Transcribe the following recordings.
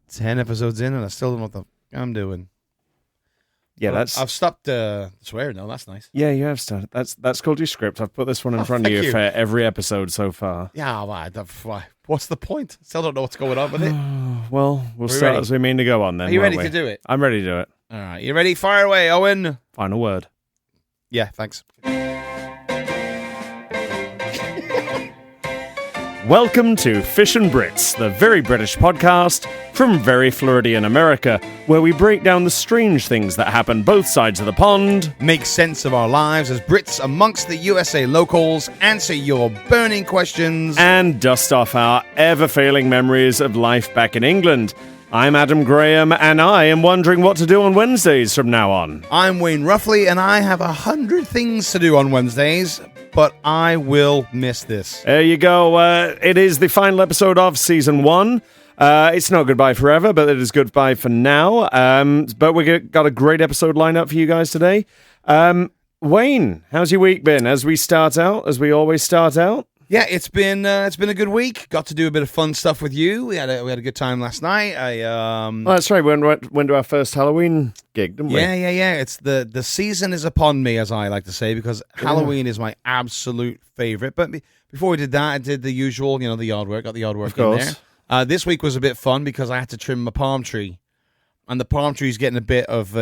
10 episodes in, and I still don't know what the I'm doing. Yeah, I've stopped swearing, though. That's nice. Yeah, you have started. That's called your script. I've put this one in front of you for every episode so far. Yeah, what's the point? Still don't know what's going on with it. Well, we'll start as we mean to go on then. Are you ready to do it? I'm ready to do it. All right, you ready? Fire away, Owen. Final word. Yeah, thanks. Welcome to Fish and Brits, the very British podcast from very Floridian America, where we break down the strange things that happen both sides of the pond, make sense of our lives as Brits amongst the USA locals, answer your burning questions, and dust off our ever-failing memories of life back in England. I'm Adam Graham, and I am wondering what to do on Wednesdays from now on. I'm Wayne Ruffley, and I have 100 things to do on Wednesdays, but I will miss this. There you go. It is the final episode of Season 1. It's not goodbye forever, but it is goodbye for now. But we got a great episode lined up for you guys today. Wayne, how's your week been? As we always start out? Yeah, it's been a good week. Got to do a bit of fun stuff with you. We had a good time last night. Oh, that's right. We went to our first Halloween gig, didn't we? Yeah. It's the season is upon me, as I like to say, because Halloween is my absolute favorite. But before we did that, I did the usual, the yard work. Got the yard work in there. This week was a bit fun because I had to trim my palm tree, and the palm tree's getting a bit of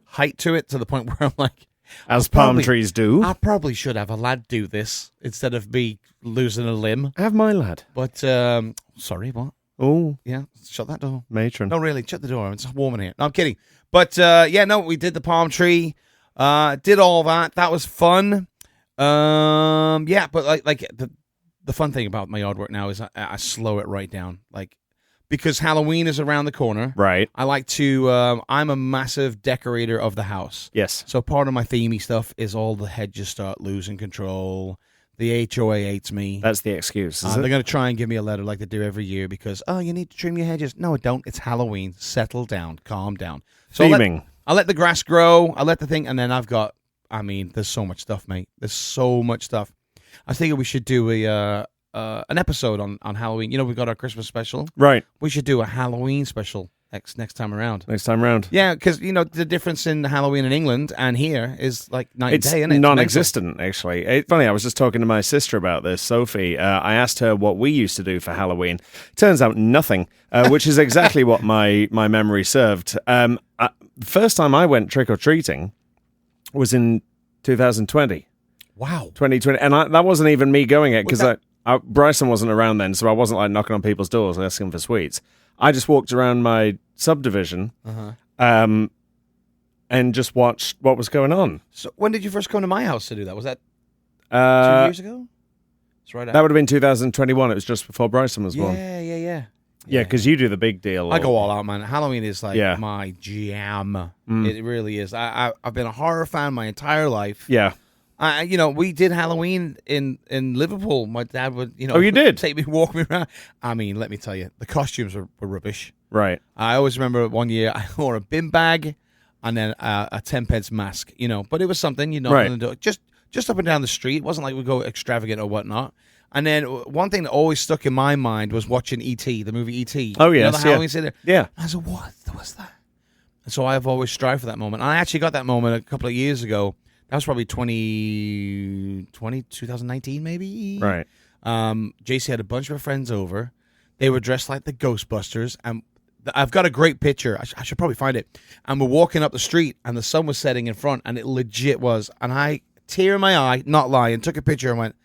height to it, to the point where I'm like, as palm trees do. I probably should have a lad do this instead of me losing a limb. Have my lad. But, sorry, what? Oh. Yeah, shut that door. Matron. No, really, shut the door. It's warm in here. No, I'm kidding. But, we did the palm tree. Did all that. That was fun. But the fun thing about my yard work now is I slow it right down. Because Halloween is around the corner. Right. I like to, I'm a massive decorator of the house. Yes. So part of my themey stuff is all the hedges start losing control. The HOA hates me. That's the excuse, is it? They're going to try and give me a letter like they do every year because, you need to trim your hedges. No, I don't. It's Halloween. Settle down. Calm down. So Theming. I let the grass grow. I let the thing, and then I've got, there's so much stuff, mate. There's so much stuff. I was thinking we should do an episode on Halloween. We've got our Christmas special. Right. We should do a Halloween special next time around. Next time around. Yeah, because, the difference in Halloween in England and here is like night and day, isn't it? It's non-existent, actually. It's funny, I was just talking to my sister about this, Sophie. I asked her what we used to do for Halloween. Turns out nothing, which is exactly what my memory served. First time I went trick-or-treating was in 2020. Wow. 2020. And that wasn't even me going it, because Bryson wasn't around then, so I wasn't knocking on people's doors asking for sweets. I just walked around my subdivision and just watched what was going on. So when did you first come to my house to do that? Was that 2 years ago? That's right. That would have been 2021. It was just before Bryson was born. Yeah. Yeah, because you do the big deal. I go all out, man. Halloween is my jam. It really is. I've been a horror fan my entire life. Yeah. We did Halloween in Liverpool. My dad would, Oh, you did? take me, walk me around. Let me tell you, the costumes were rubbish. Right. I always remember one year I wore a bin bag and then a 10-pence mask, but it was something, Right. just up and down the street. It wasn't like we go extravagant or whatnot. And then one thing that always stuck in my mind was watching E.T., the movie E.T. Oh, yes. The Halloween scene there. Yeah. I said, what was that? And so I've always strived for that moment. And I actually got that moment a couple of years ago. That was probably 2019 maybe. Right. JC had a bunch of her friends over. They were dressed like the Ghostbusters. And I've got a great picture. I should probably find it. And we're walking up the street and the sun was setting in front and it legit was. And I, tear in my eye, not lying, took a picture and went,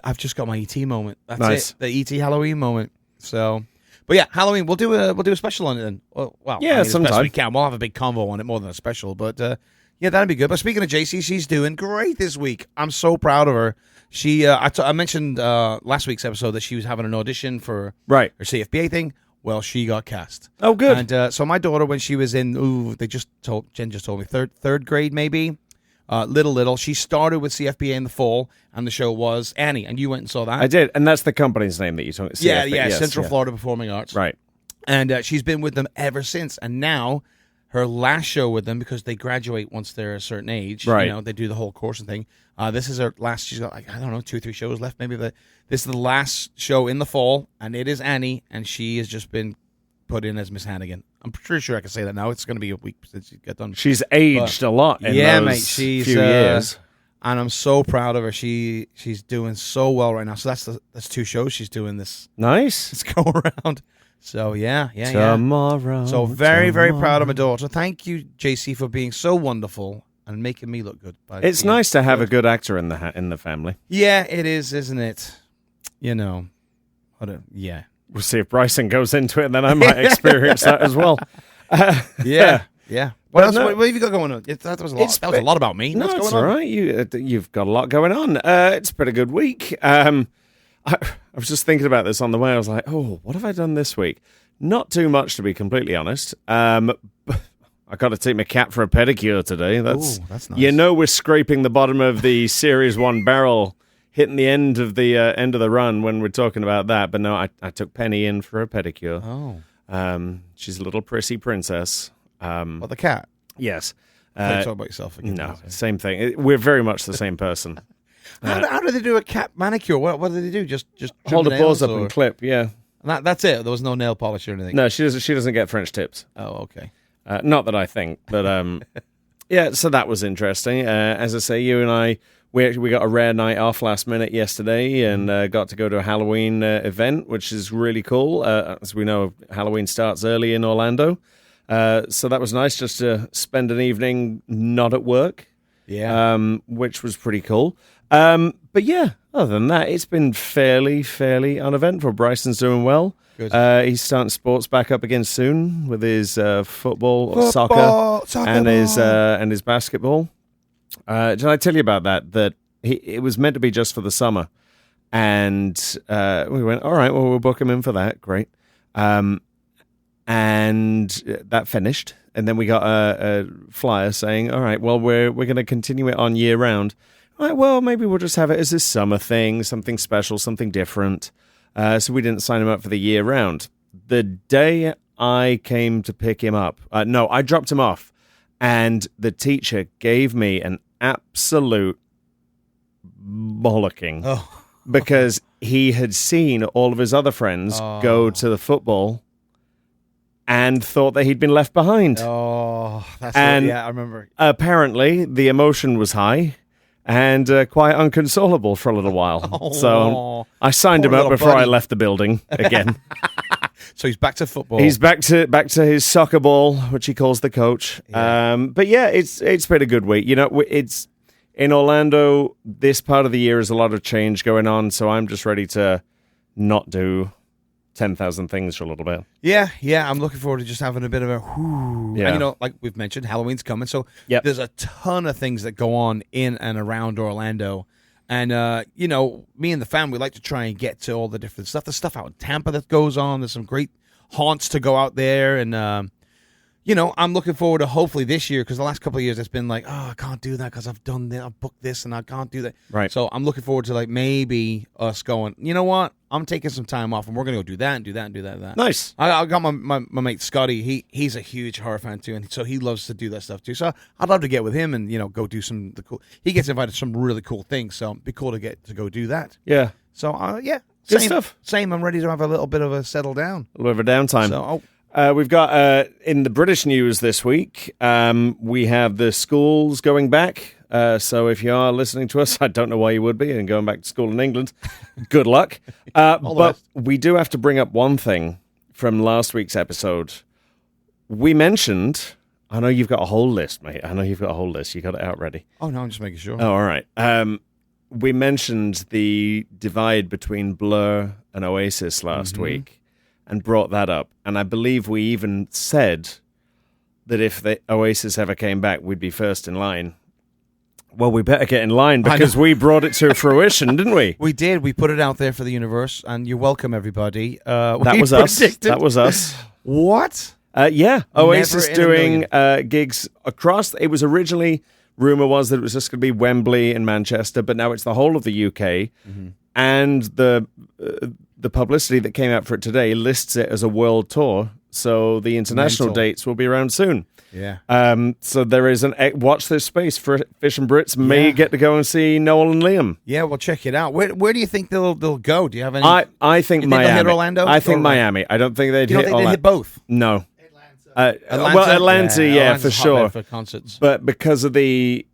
I've just got my E.T. moment. That's nice. it. The E.T. Halloween moment. So, but yeah, Halloween. We'll do a special on it then. Well, yeah, sometime we can. We'll have a big convo on it more than a special. But yeah, that'd be good. But speaking of JC, she's doing great this week. I'm so proud of her. She, I mentioned last week's episode that she was having an audition for her CFBA thing. Well, she got cast. Oh, good. And so my daughter, when she was in, Jen just told me third grade maybe. Little. She started with CFBA in the fall, and the show was Annie, and you went and saw that. I did, and that's the company's name that you told me. Yeah, yes, Central Florida Performing Arts. Right. And she's been with them ever since, and now her last show with them, because they graduate once they're a certain age, right. They do the whole course and thing. This is her last, she's got 2 or 3 shows left maybe. This is the last show in the fall, and it is Annie, and she has just been put in as Miss Hannigan. I'm pretty sure I can say that now. It's going to be a week since she got done. She's aged a lot in those mate, she's, few years. And I'm so proud of her. She's doing so well right now. So that's 2 shows she's doing this. Nice. Let's go around. So yeah. Tomorrow. So very proud of my daughter. Thank you, JC, for being so wonderful and making me look good. It's nice to have a good actor in the family. Yeah, it is, isn't it? You know, yeah. We'll see if Bryson goes into it, and then I might experience that as well. Yeah. What else? No. What have you got going on? That was a lot. That was a lot about me. No, What's going it's on? all right. You've got a lot going on. It's a pretty good week. I was just thinking about this on the way. I was like, oh, what have I done this week? Not too much, to be completely honest. I got to take my cat for a pedicure today. That's nice. You know, we're scraping the bottom of the Series 1 barrel, hitting the end of the run when we're talking about that. But no, I took Penny in for a pedicure. Oh. She's a little prissy princess. What, the cat? Yes. Don't talk about yourself again. No, same thing. We're very much the same person. How do they do a cat manicure? What do they do? Just hold the nails, paws up and clip. Yeah. That's it. There was no nail polish or anything. No, she doesn't get French tips. Oh, okay. Not that I think, but yeah. So that was interesting. As I say, you and I, we got a rare night off last minute yesterday, and got to go to a Halloween event, which is really cool. As we know, Halloween starts early in Orlando. So that was nice just to spend an evening not at work, which was pretty cool. But yeah, other than that, it's been fairly uneventful. Bryson's doing well. Good. He's starting sports back up again soon with his football, soccer and his basketball. Did I tell you about that? That it was meant to be just for the summer, and we went, all right, well, we'll book him in for that. Great. And that finished, and then we got a flyer saying, all right, well, we're going to continue it on year round. All right, well, maybe we'll just have it as this summer thing, something special, something different. So we didn't sign him up for the year round. The day I came to pick him up, I dropped him off, and the teacher gave me an absolute bollocking because he had seen all of his other friends go to the football and thought that he'd been left behind. Oh, I remember. Apparently, the emotion was high and quite unconsolable for a little while. So I signed him up before I left the building again. So he's back to football. He's back to his soccer ball, which he calls the coach. Yeah. But yeah, it's been a good week. You know, it's in Orlando. This part of the year is a lot of change going on, so I'm just ready to not do 10,000 things for a little bit. Yeah. I'm looking forward to just having a bit of a whoo. Yeah. And, you know, like we've mentioned, Halloween's coming, so there's a ton of things that go on in and around Orlando. And, you know, me and the family like to try and get to all the different stuff. There's stuff out in Tampa that goes on. There's some great haunts to go out there. And, you know, I'm looking forward to hopefully this year, because the last couple of years it's been like, I can't do that because I've done this, I've booked this, and I can't do that. Right. So I'm looking forward to like maybe us going, you know what? I'm taking some time off, and we're going to go do that and do that and do that and that. Nice. I got my mate Scotty. He's a huge horror fan too, and so he loves to do that stuff too. So I'd love to get with him and, you know, go do some the cool. He gets invited to some really cool things, so it'd be cool to get to go do that. Yeah. So Good stuff. Same. I'm ready to have a little bit of a settle down. A little bit of downtime. So we've got in the British news this week, we have the schools going back. So if you are listening to us, I don't know why you would be, and going back to school in England, good luck. But we do have to bring up one thing from last week's episode. We mentioned, I know you've got a whole list, mate. I know you've got a whole list. You got it out ready. Oh, no, I'm just making sure. Oh, all right. We mentioned the divide between Blur and Oasis last week and brought that up. And I believe we even said that if the Oasis ever came back, we'd be first in line. Well, we better get in line because we brought it to fruition, didn't we? We did. We put it out there for the universe, and you're welcome, everybody. That was us. That was us. What? Yeah. Oasis doing gigs across. It was originally, rumor was that it was just going to be Wembley and Manchester, but now it's the whole of the UK. Mm-hmm. And the publicity that came out for it today lists it as a world tour. so the international Mental. dates will be around soon. Yeah. So there is watch this space for Fish and Brits may get to go and see Noel and Liam. Yeah, well, check it out. Where do you think they'll go? Do you have any? I think you Miami. Think they'll hit Orlando? I think Miami. I don't think they'd you don't hit think they'd hit both? No. Atlanta? Well, Atlanta, yeah, for Atlanta's a sure. hotbed for concerts. But because of the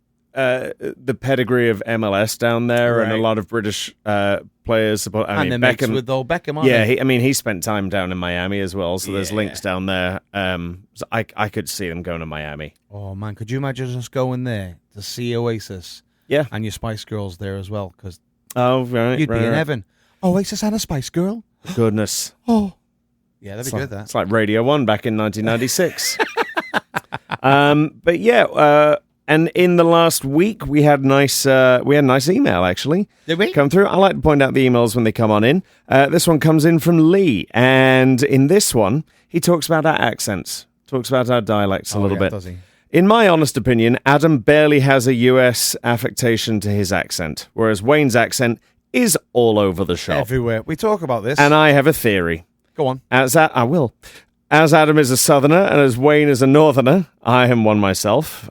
pedigree of MLS down there and a Right. lot of British players support. And then Beckham with old Beckham, aren't Yeah, they? he spent time down in Miami as well, so there's Yeah. links down there. So I could see them going to Miami. Oh, man, could you imagine us going there to see Oasis? Yeah. And your Spice Girls there as well, because Oh, right. you'd be in right. heaven. Oasis and a Spice Girl? Goodness. Oh. Yeah, that'd be good, that. It's like Radio 1 back in 1996. But yeah, and in the last week we had nice email actually. Did we? Come through. I like to point out the emails when they come on in. This one comes in from Lee, and in this one he talks about our accents, talks about our dialects a little bit. Does he? In my honest opinion, Adam barely has a US affectation to his accent, whereas Wayne's accent is all over the shop. Everywhere. We talk about this. And I have a theory. Go on. I will. As Adam is a southerner and as Wayne is a northerner, I am one myself.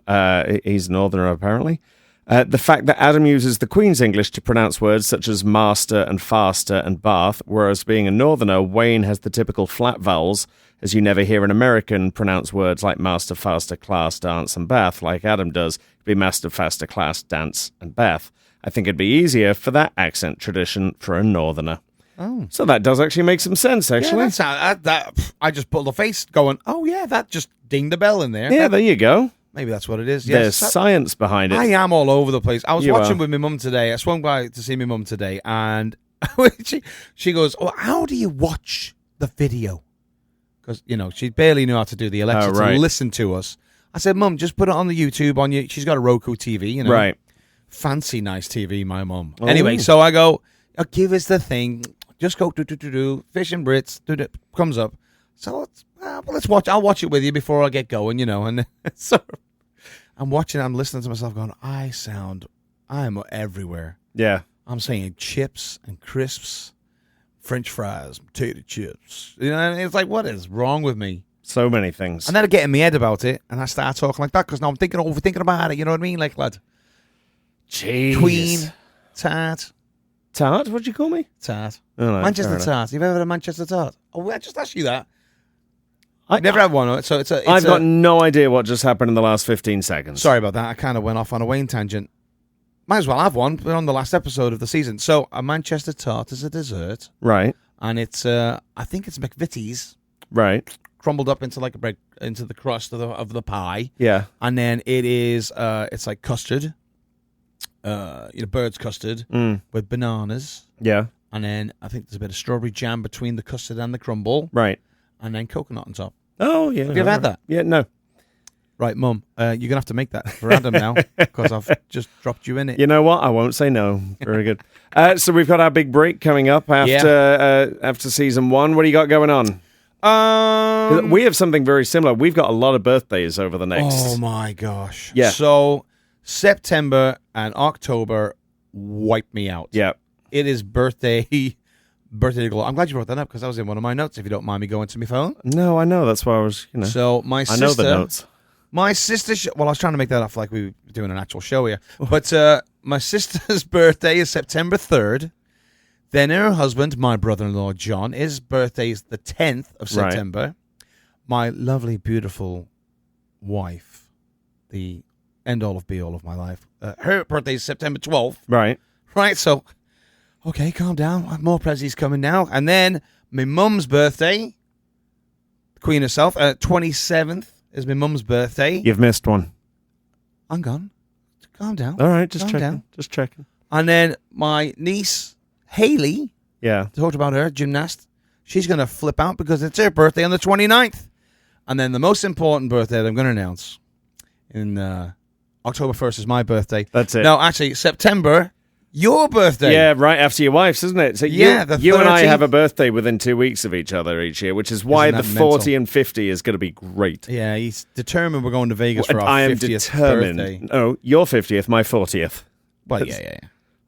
He's a northerner, apparently. The fact that Adam uses the Queen's English to pronounce words such as master and faster and bath, whereas being a northerner, Wayne has the typical flat vowels, as you never hear an American pronounce words like master, faster, class, dance, and bath, like Adam does. It'd be master, faster, class, dance, and bath. I think it'd be easier for that accent tradition for a northerner. Oh. So that does actually make some sense, actually. Yeah, I just pulled a face going, oh, yeah, that just dinged the bell in there. Yeah, there you go. Maybe that's what it is. There's Yes. science behind it. I am all over the place. I was You watching are. with my mum today. I swung by to see my mum today, and she goes, "Oh, how do you watch the video?" Because she barely knew how to do the Alexa Oh, right. to listen to us. I said, "Mum, just put it on the YouTube on you." She's got a Roku TV, Right. fancy, nice TV. My mum. Oh. Anyway, so I go, "Give us the thing. Just go do Fish and Brits. Comes up. So let's watch. I'll watch it with you before I get going. And so." I'm watching, I'm listening to myself going, I'm everywhere. Yeah. I'm saying chips and crisps, French fries, potato chips. And it's like, what is wrong with me? So many things. And then I get in my head about it, and I start talking like that, because now I'm overthinking about it, you know what I mean? Like, lad. Jeez. Tween, tart. Tart? What'd you call me? Tart. Oh, no, Manchester tart. You've ever had a Manchester tart? Oh, I just asked you that. I I've never had one, so I've got no idea what just happened in the last 15 seconds. Sorry about that. I kind of went off on a Wayne tangent. Might as well have one. We're on the last episode of the season. So a Manchester tart is a dessert, Right. and it's I think it's McVitie's Right. crumbled up into like a bread into the crust of the pie, Yeah. and then it is it's like custard, bird's custard with bananas, Yeah. and then I think there's a bit of strawberry jam between the custard and the crumble, Right. and then coconut on top. Oh, yeah. Have you ever had that? Yeah, no. Right, Mum, you're going to have to make that for Adam now, because I've just dropped you in it. You know what? I won't say no. Very good. So we've got our big break coming up after season 1. What do you got going on? We have something very similar. We've got a lot of birthdays over the next. Oh my gosh. Yeah. So September and October wipe me out. Yeah. It is birthday galore. I'm glad you brought that up, because that was in one of my notes, if you don't mind me going to my phone. No, I know. That's why I was, So my sister. I know the notes. My sister, well, I was trying to make that up like we were doing an actual show here. But my sister's birthday is September 3rd. Then her husband, my brother-in-law, John, his birthday is the 10th of September. Right. My lovely, beautiful wife, the end-all of be-all of my life, her birthday is September 12th. Right. Right, so, okay, calm down. I have more prezzies coming now. And then my mum's birthday, the Queen herself, 27th. Is my mum's birthday. You've missed one. I'm gone. Calm down. All right, just Calm checking. down. Just checking. And then my niece, Haley, Yeah. talked about her, gymnast. She's going to flip out because it's her birthday on the 29th. And then the most important birthday that I'm going to announce in October 1st is my birthday. That's it. No, actually, September, your birthday. Yeah, right after your wife's, isn't it? So Yeah, you and I 13th. have a birthday within 2 weeks of each other each year, which is why Isn't the that 40 mental? and 50 is going to be great. Yeah, he's determined we're going to Vegas for And our I am 50th determined. birthday. Oh, your 50th, my 40th. Well, yeah.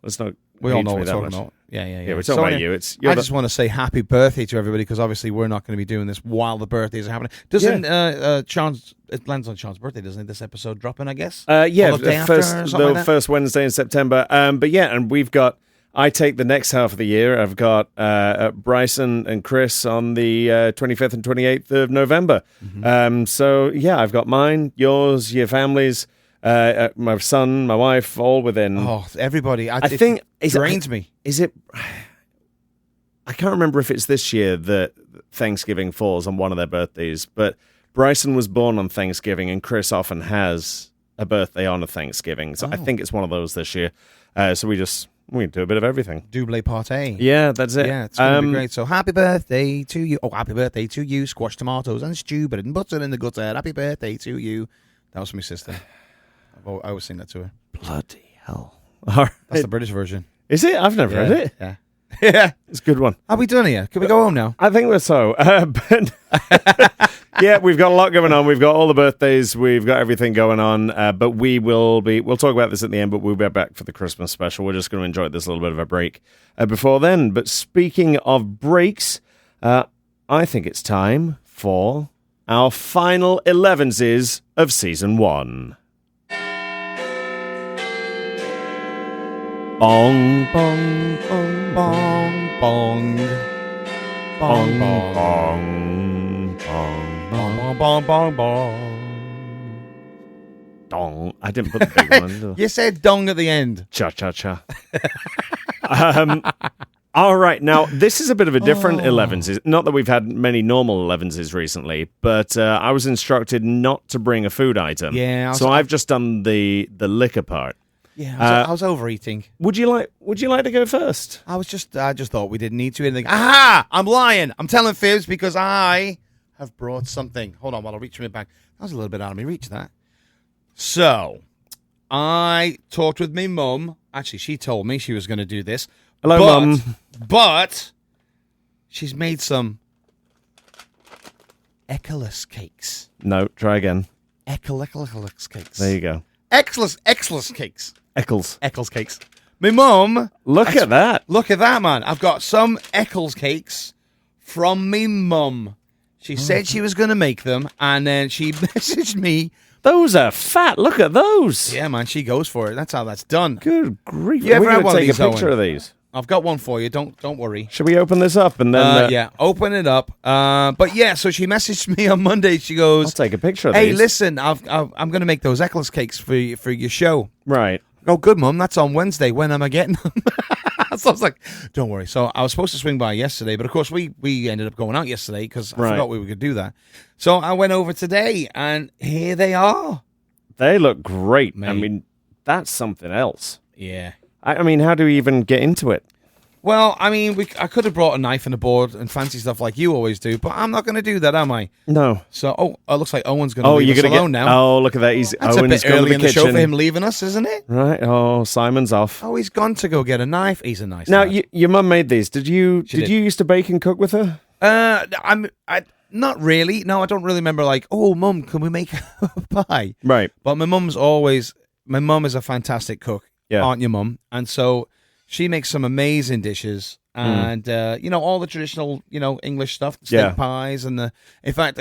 Let's not. We all hate know me what that we're talking much. about. Yeah, we're talking about you. I just want to say happy birthday to everybody because obviously we're not going to be doing this while the birthdays are happening. Doesn't Sean's? It lands on Sean's birthday, doesn't it? This episode dropping, I guess. The first Wednesday in September. But yeah, and we've got. I take the next half of the year. I've got Bryson and Chris on the 25th and 28th of November. Mm-hmm. So yeah, I've got mine, yours, your family's. My son, my wife, all within. Oh, everybody! I think it drains me. Is it? I can't remember if it's this year that Thanksgiving falls on one of their birthdays, but Bryson was born on Thanksgiving, and Chris often has a birthday on a Thanksgiving. So I think it's one of those this year. So we do a bit of everything. Double partake. Yeah, that's it. Yeah, it's going to be great. So happy birthday to you. Oh, happy birthday to you. Squash tomatoes and stew, bread and butter in the gutter. Happy birthday to you. That was my sister. I always sing that to her. Bloody hell. That's the British version. Is it? I've never heard it. Yeah. Yeah. It's a good one. Are we done here? Can we go home now? I think we're so. But yeah, we've got a lot going on. We've got all the birthdays. We've got everything going on. But we'll talk about this at the end, but we'll be back for the Christmas special. We're just going to enjoy this little bit of a break before then. But speaking of breaks, I think it's time for our final 11s of season 1. Bong, bong, bong, bong, bong, bong, bong, bong, bong, bong, bong, bong. Dong. I didn't put the big one. You said dong at the end. Cha, cha, cha. All right. Now, this is a bit of a different 11s. Not that we've had many normal 11s recently, but I was instructed not to bring a food item. Yeah. So I've just done the liquor part. Yeah, I was overeating. Would you like to go first? I just thought we didn't need to. Anything. Aha! I'm lying. I'm telling fibs because I have brought something. Hold on while I reach for my bag. That was a little bit out of my reach, that. So, I talked with my mum. Actually, she told me she was going to do this. Hello, Mum. But she's made some Eccles cakes. No, try again. Eccles cakes. There you go. Eccles cakes. Eccles cakes. My mum. Look at that. Look at that, man. I've got some Eccles cakes from me mum. She said she was going to make them, and then she messaged me. Those are fat. Look at those. Yeah, man. She goes for it. That's how that's done. Good grief. You ever We're had going one to take of these, a picture Owen? of these. I've got one for you. Don't worry. Should we open this up and then? Yeah, open it up. But yeah, so she messaged me on Monday. She goes, "I'll take a picture of these. Hey, these. listen, I'm going to make those Eccles cakes for your show." Right. Oh, good, Mum. That's on Wednesday. When am I getting them? So I was like, "Don't worry." So I was supposed to swing by yesterday, but of course we ended up going out yesterday because I forgot we could do that. So I went over today, and here they are. They look great. Mate. I mean, that's something else. Yeah. I mean, how do we even get into it? Well, I mean, I could have brought a knife and a board and fancy stuff like you always do, but I'm not going to do that, am I? No. So, it looks like Owen's going to leave us alone now. Oh, look at that. That's Owen's a bit early in the kitchen. show for him leaving us, isn't it? Right. Oh, Simon's off. Oh, he's gone to go get a knife. He's a nice Now, lad. your mum made these. Did you used to bake and cook with her? Not really. No, I don't really remember. Like, oh, Mum, can we make a pie? Right. But my mum is a fantastic cook. Yeah. Aren't you, Mum? And so she makes some amazing dishes. And all the traditional, English stuff, steak pies, and in fact,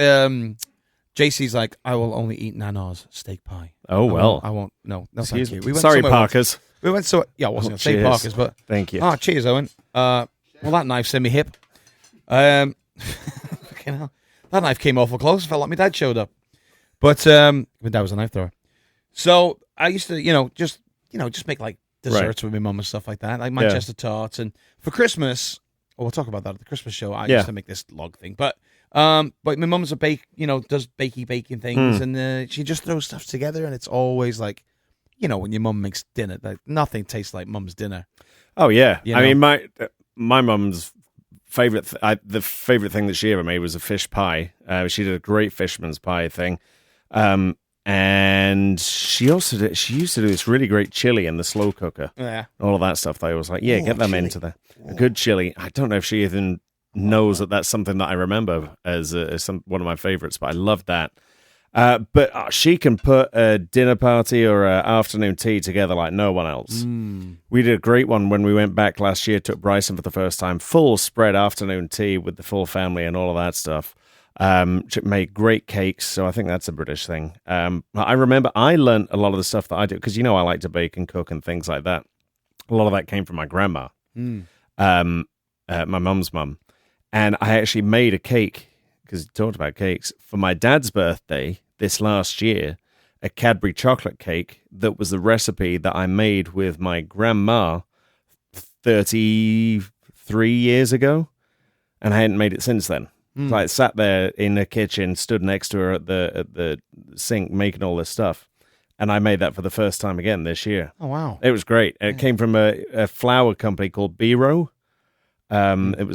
JC's like, I will only eat Nana's steak pie. Oh well, I won't. No, excuse thank me. You. Sorry, Parkers. We went so I wasn't going to say Parkers, but thank you. Oh, cheers, Owen. Well, that knife's in my hip. Fucking hell. That knife came awful close. Felt like my dad showed up, but my dad was a knife thrower. So I used to, just make like desserts with my mum and stuff like that, like Manchester tarts. And for Christmas, we'll talk about that at the Christmas show. I used to make this log thing, but my mum's does baking things, and she just throws stuff together, and it's always like, when your mum makes dinner, like nothing tastes like mum's dinner. Oh yeah, I mean my mum's the favorite thing that she ever made was a fish pie. She did a great fisherman's pie thing. And she used to do this really great chili in the slow cooker. Yeah. All of that stuff. I was like, get them chili. into a good chili. I don't know if she even knows that that's something that I remember as one of my favorites, but I loved that. But she can put a dinner party or an afternoon tea together like no one else. We did a great one when we went back last year, took Bryson for the first time, full spread afternoon tea with the full family and all of that stuff. She made great cakes, so I think that's a British thing. I remember I learned a lot of the stuff that I do, because I like to bake and cook and things like that. A lot of that came from my grandma, my mum's mum. And I actually made a cake, because you talked about cakes, for my dad's birthday this last year, a Cadbury chocolate cake that was the recipe that I made with my grandma 33 years ago, and I hadn't made it since then. So I sat there in the kitchen, stood next to her at the sink, making all this stuff, and I made that for the first time again this year. Oh, wow. It was great. It came from a flour company called Biro. It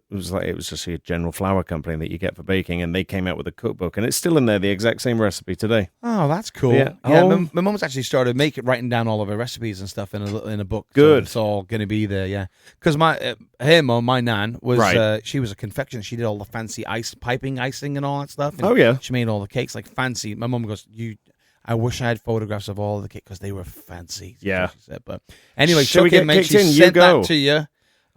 was just a general flour company that you get for baking, and they came out with a cookbook, and it's still in there, the exact same recipe today. Oh, that's cool. Yeah. My mum's actually started writing down all of her recipes and stuff in a book. Good. So it's all going to be there, yeah. Because her mum, my nan, was she was a confectioner. She did all the fancy piping icing and all that stuff. And Oh, yeah. she made all the cakes like fancy. My mum goes, I wish I had photographs of all of the cakes because they were fancy. Yeah. She said. But anyway, Shall we get mate. kicked She in? You sent go. that to you.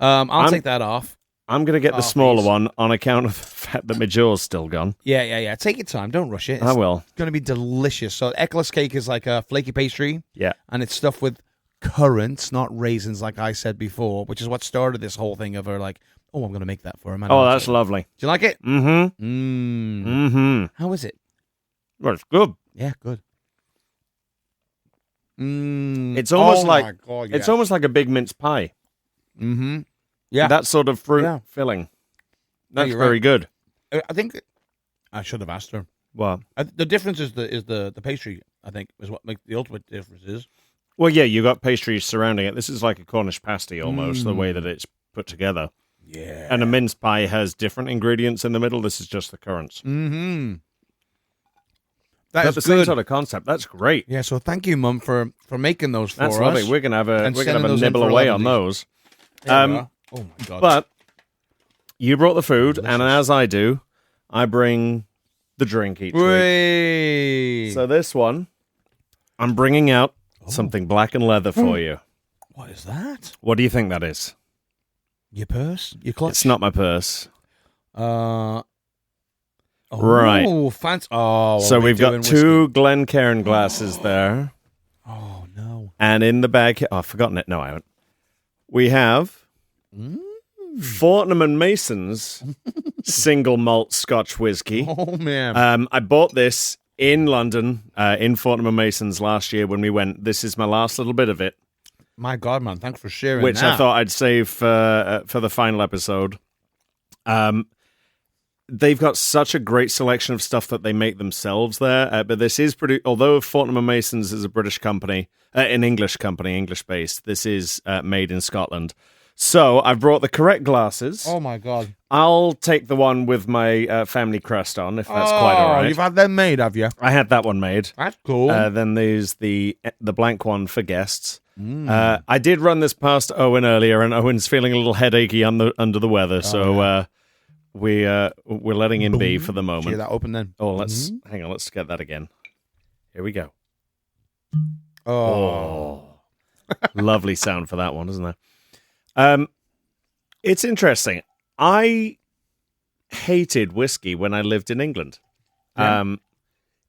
I'll take that off. I'm going to get the smaller please. one on account of the fact that my jaw's still gone. Yeah. Take your time. Don't rush it. I will. It's going to be delicious. So Eccles cake is like a flaky pastry. Yeah. And it's stuffed with currants, not raisins, like I said before, which is what started this whole thing of her like, oh, I'm going to make that for her. Man, Oh, that's lovely. Do you like it? Mm-hmm. How is it? Well, it's good. Yeah, good. It's almost it's almost like a big mince pie. Mm-hmm. Yeah. That sort of fruit filling. That's very good. I think I should have asked her. Well, The difference is the pastry, I think, is what makes the ultimate difference is. Well, yeah, you got pastry surrounding it. This is like a Cornish pasty almost, the way that it's put together. Yeah. And a mince pie has different ingredients in the middle. This is just the currants. Mm-hmm. That's the same sort of concept. That's great. Yeah, so thank you, Mum, for making those for us. That's lovely. We're gonna have a sending those in nibble for away 11 on days. those. Oh my God. But you brought the food, and as I do, I bring the drink each week. So this one, I'm bringing out something black and leather for you. What is that? What do you think that is? Your purse? Your clutch? It's not my purse. Right. Oh, fancy. Oh, so we've got two Glencairn glasses there. Oh, no. And in the bag, I've forgotten it. No, I haven't. We have Fortnum and Mason's single malt Scotch whiskey. Oh, man. I bought this in London, in Fortnum and Mason's last year when we went. This is my last little bit of it. My God, man. Thanks for sharing Which that. I thought I'd save for the final episode. They've got such a great selection of stuff that they make themselves there. But this is pretty. Although Fortnum and Mason's is a British company, an English company, English-based, this is made in Scotland. So I've brought the correct glasses. Oh, my God. I'll take the one with my family crest on, if that's quite all right. You've had them made, have you? I had that one made. That's cool. Then there's the blank one for guests. I did run this past Owen earlier, and Owen's feeling a little headachy under the weather, so we're letting him be for the moment. Hear that open then? Oh, hang on. Let's get that again. Here we go. Oh. Lovely sound for that one, isn't there? It's interesting. I hated whiskey when I lived in England. Yeah.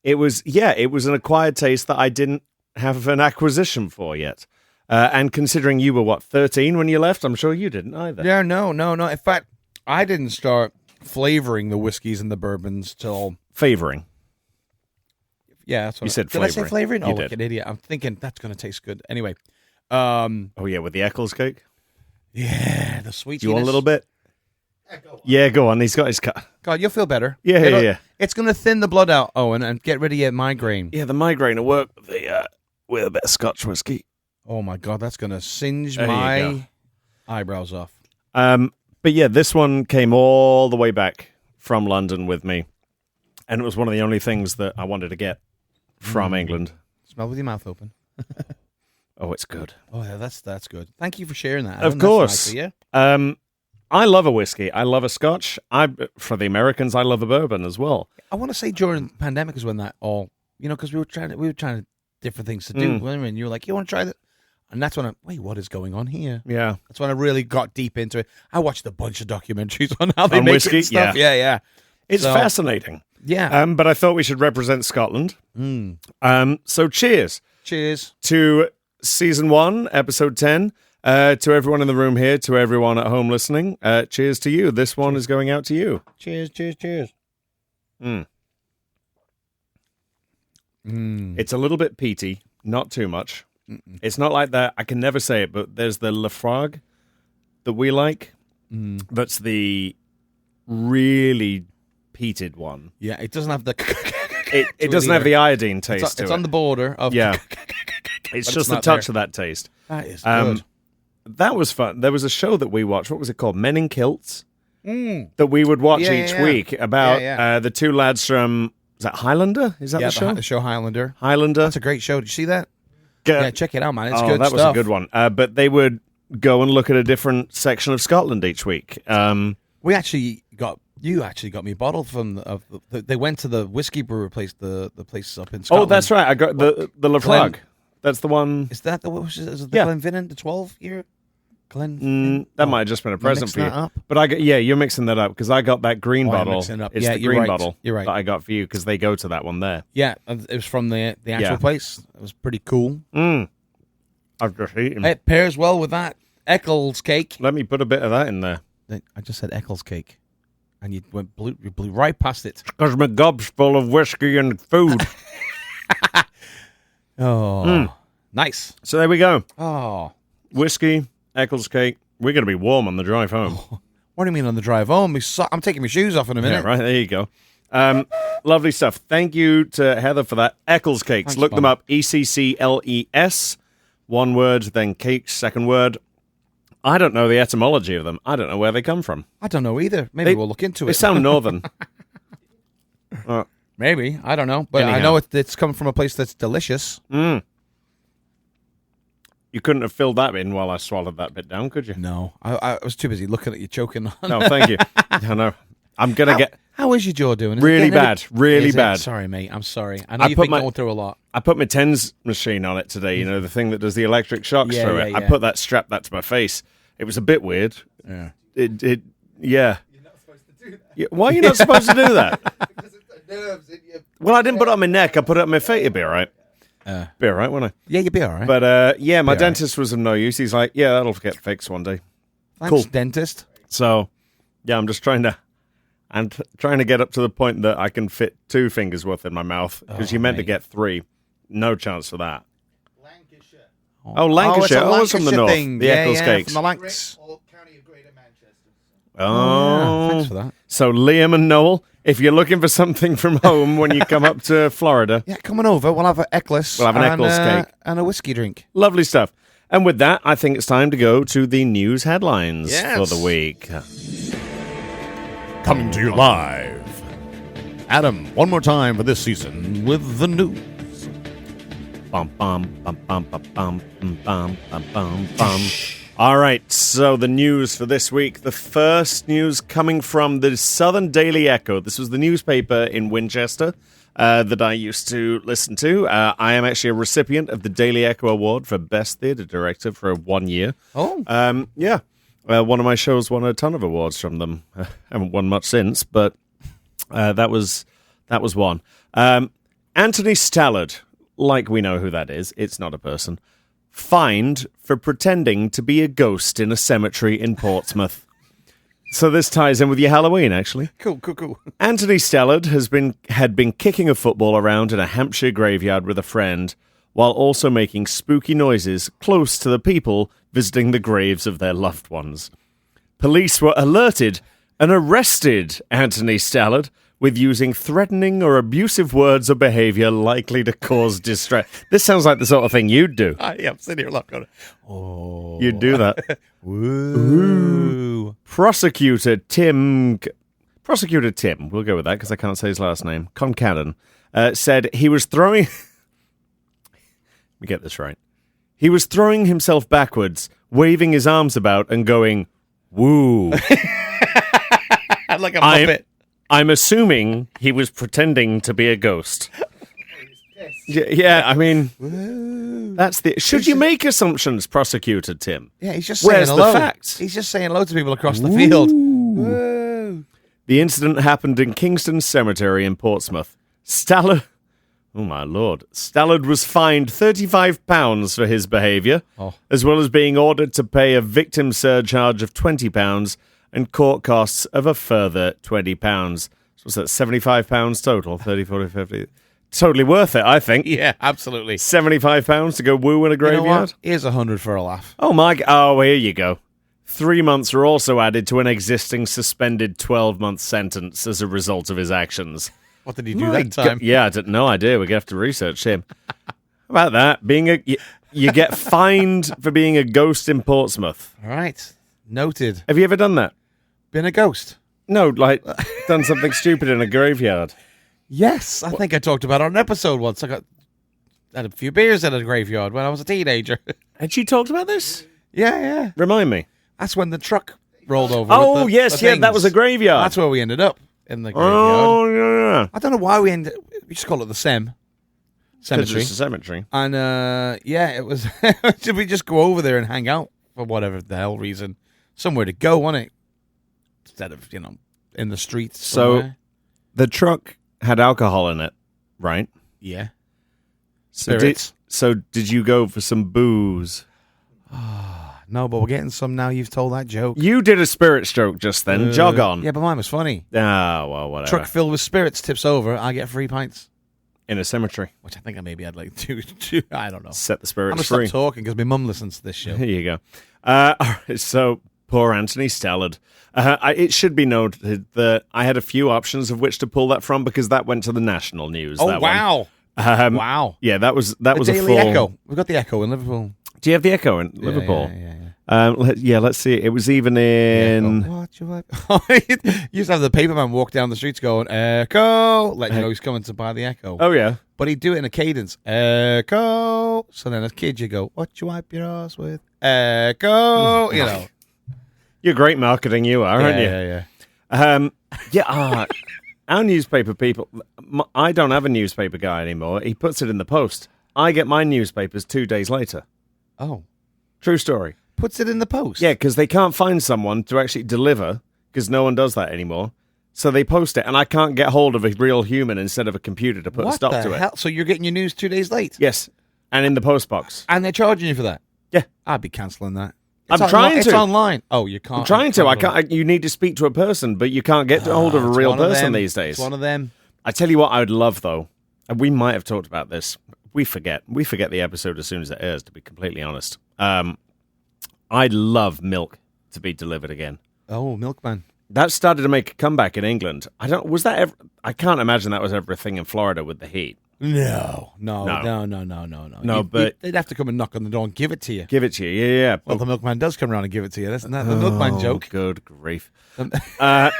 It was an acquired taste that I didn't have an acquisition for yet. And considering you were 13 when you left, I'm sure you didn't either. Yeah, no. In fact, I didn't start flavoring the whiskeys and the bourbons till Favoring. Yeah, that's what you said. Did I say flavoring? You Oh, did. like an idiot. I'm thinking that's going to taste good. Anyway. Oh yeah, with the Eccles cake. Yeah, the sweet. Do you want a little bit? Yeah, go on. He's got his cut. God, you'll feel better. Yeah. It's going to thin the blood out, Owen, and get rid of your migraine. Yeah, the migraine will work with a bit of Scotch whiskey. Oh my God, that's going to singe There you my eyebrows off. But yeah, this one came all the way back from London with me, and it was one of the only things that I wanted to get from England. Smell with your mouth open. Oh, it's good. Oh yeah, that's good. Thank you for sharing that. Of course. That's nice of you. I love a whiskey. I love a Scotch. For the Americans, I love a bourbon as well. I want to say during the pandemic is when that all, because we were trying different things to do. And you were like, you want to try that? And that's when wait, what is going on here? Yeah. That's when I really got deep into it. I watched a bunch of documentaries on how they make whiskey? it and stuff. Yeah. It's fascinating. Yeah. But I thought we should represent Scotland. So cheers. Cheers. To Season 1, Episode 10. To everyone in the room here, to everyone at home listening, cheers to you. This one is going out to you. Cheers. It's a little bit peaty, not too much. It's not like that. I can never say it, but there's the Laphroaig that we like. That's the really peated one. Yeah, it doesn't have the... it doesn't have the iodine taste to it. It's on the border of... Yeah. It's just the touch of that taste. That is good. That was fun. There was a show that we watched. What was it called? Men in Kilts? That we would watch each week about the two lads from... Is that Highlander? Is that the show? The show Highlander. Highlander. That's a great show. Did you see that? Yeah, check it out, man. It's good that stuff. was a good one. But they would go and look at a different section of Scotland each week. You actually got me a bottle from they went to the whiskey brewer place, the place up in Scotland. Oh, that's right. I got the Laphroaig. That's the one. Is that is it the Glenfinnan, the 12 year? That might have just been a present for you. Up? But you're mixing that up because I got that green bottle. It's the green bottle that I got for you because they go to that one there. Yeah, it was from the actual place. It was pretty cool. I've just eaten. It pairs well with that Eccles cake. Let me put a bit of that in there. I just said Eccles cake, and you blew right past it. Because my gob's full of whiskey and food. Nice. So there we go. Oh, whiskey, Eccles cake. We're going to be warm on the drive home. What do you mean on the drive home? I'm taking my shoes off in a minute. Yeah, right. There you go. Lovely stuff. Thank you to Heather for that. Eccles cakes. Thanks, Look Bob. them up. ECCLES. One word, then cakes, second word. I don't know the etymology of them. I don't know where they come from. I don't know either. Maybe we'll look into it. They sound northern. Maybe. I don't know. But Anyhow. I know it's come from a place that's delicious. You couldn't have filled that in while I swallowed that bit down, could you? No. I was too busy looking at you choking on. No, thank you. I know. I'm going to get... How is your jaw doing? Really bad. Really bad. Sorry, mate. I'm sorry. I know you've been going through a lot. I put my TENS machine on it today, the thing that does the electric shocks through it. I put that strap that to my face. It was a bit weird. Yeah. Yeah. You're not supposed to do that. Yeah. Why are you not supposed to do that? Because it's the nerves in your... Well, I didn't put it on my neck. I put it on my face. It'd be all right. Be all right, won't I? Yeah, you'd be all right. But, my dentist was of no use. He's like, yeah, that'll get fixed one day. Thanks, cool. dentist. So, yeah, I'm just trying to get up to the point that I can fit 2 fingers worth in my mouth because you meant to get 3. No chance for that. Lancashire. Oh, Lancashire. Oh, it's from the north. thing. The Eccles cakes. From the Lancs. Or County of Greater Manchester. Oh. Thanks for that. So, Liam and Noel, if you're looking for something from home when you come up to Florida. Yeah, coming over. We'll have an Eccles. We'll have an Eccles cake. And a whiskey drink. Lovely stuff. And with that, I think it's time to go to the news headlines for the week. Coming to you live. Adam, one more time for this season with the news. Bum, bum, bum, bum, bum, bum, bum, bum, bum, bum. All right, so the news for this week. The first news coming from the Southern Daily Echo. This was the newspaper in Winchester that I used to listen to. I am actually a recipient of the Daily Echo Award for Best Theatre Director for 1 year. Oh. Yeah. One of my shows won a ton of awards from them. Haven't won much since, but that was one. Anthony Stallard, like we know who that is. It's not a person. Fined for pretending to be a ghost in a cemetery in Portsmouth. So this ties in with your Halloween, actually. Cool. Anthony Stallard had been kicking a football around in a Hampshire graveyard with a friend, while also making spooky noises close to the people visiting the graves of their loved ones. Police were alerted and arrested Anthony Stallard with using threatening or abusive words or behavior likely to cause distress. This sounds like the sort of thing you'd do. Yeah, I'm sitting here looking. Oh. You'd do that. Ooh. Prosecutor Tim, we'll go with that because I can't say his last name, Concannon, said he was throwing... Let me get this right. He was throwing himself backwards, waving his arms about and going, Woo. Like a puppet. I'm assuming he was pretending to be a ghost. Yeah, I mean, that's the. Should you make assumptions, prosecutor Tim? Yeah, he's just Where's saying the hello. facts? He's just saying hello to people across the field. Whoa. The incident happened in Kingston Cemetery in Portsmouth. Stallard, oh my lord, Stallard was fined £35 for his behaviour, as well as being ordered to pay a victim surcharge of £20 and court costs of a further £20. So what's that, £75 total? 30, 40, 50. Totally worth it, I think. Yeah, absolutely. £75 to go woo in a graveyard? You know what? Here's 100 for a laugh. Oh my, oh, here you go. 3 months were also added to an existing suspended 12-month sentence as a result of his actions. What did he do that time? Yeah, no idea. We're going to have to research him. How about that? You get fined for being a ghost in Portsmouth. All right. Noted. Have you ever done that? Been a ghost? No, like done something stupid in a graveyard. Yes, I think I talked about it on an episode once. I had a few beers at a graveyard when I was a teenager. Had you talked about this? Yeah. Remind me. That's when the truck rolled over. Oh, with yes, the yeah, that things. was a graveyard. That's where we ended up, in the graveyard. Oh, yeah. I don't know why we just call it the cemetery. It's a cemetery. And, yeah, it was... Did we just go over there and hang out for whatever the hell reason? Somewhere to go, wasn't it? Instead of, in the streets somewhere. So, the truck had alcohol in it, right? Yeah. Spirits. So did you go for some booze? No, but we're getting some now. You've told that joke. You did a spirit stroke just then. Jog on. Yeah, but mine was funny. Ah, well, whatever. Truck filled with spirits tips over. I get 3 pints. In a cemetery. Which I think I maybe had like two. I don't know. Set the I'm spirits going to free. stop talking because my mum listens to this show. Here you go. All right, so, poor Anthony Stallard. It should be noted that I had a few options of which to pull that from because that went to the national news. Oh, that wow. One. Wow. Yeah, that was The a Daily full... Echo. We've got the Echo in Liverpool. Do you have the Echo in Liverpool? Yeah. Let's see. It was even in... What you like? You used to have the paperman walk down the streets going, Echo, letting you know he's coming to buy the Echo. Oh, yeah. But he'd do it in a cadence. Echo. So then as kids you go, what you wipe your ass with? Echo. You're great marketing, you are, aren't you? Yeah. Our newspaper people... I don't have a newspaper guy anymore. He puts it in the post. I get my newspapers 2 days later. Oh. True story. Puts it in the post? Yeah, because they can't find someone to actually deliver, because no one does that anymore. So they post it, and I can't get hold of a real human instead of a computer to put a stop to it. So you're getting your news 2 days late? Yes, and in the post box. And they're charging you for that? Yeah. I'd be cancelling that. I'm trying to. It's online. Oh, you can't. I'm trying to. I can't. You need to speak to a person, but you can't get hold of a real person these days. It's one of them. I tell you what I would love, though, and we might have talked about this. We forget the episode as soon as it airs, to be completely honest. I'd love milk to be delivered again. Oh, Milkman. That started to make a comeback in England. I can't imagine that was ever a thing in Florida with the heat. No. No, but they'd have to come and knock on the door and give it to you. give it to you. Yeah. Well, the Milkman does come around and give it to you. That's not the Milkman joke. Good grief. Hi, Dad.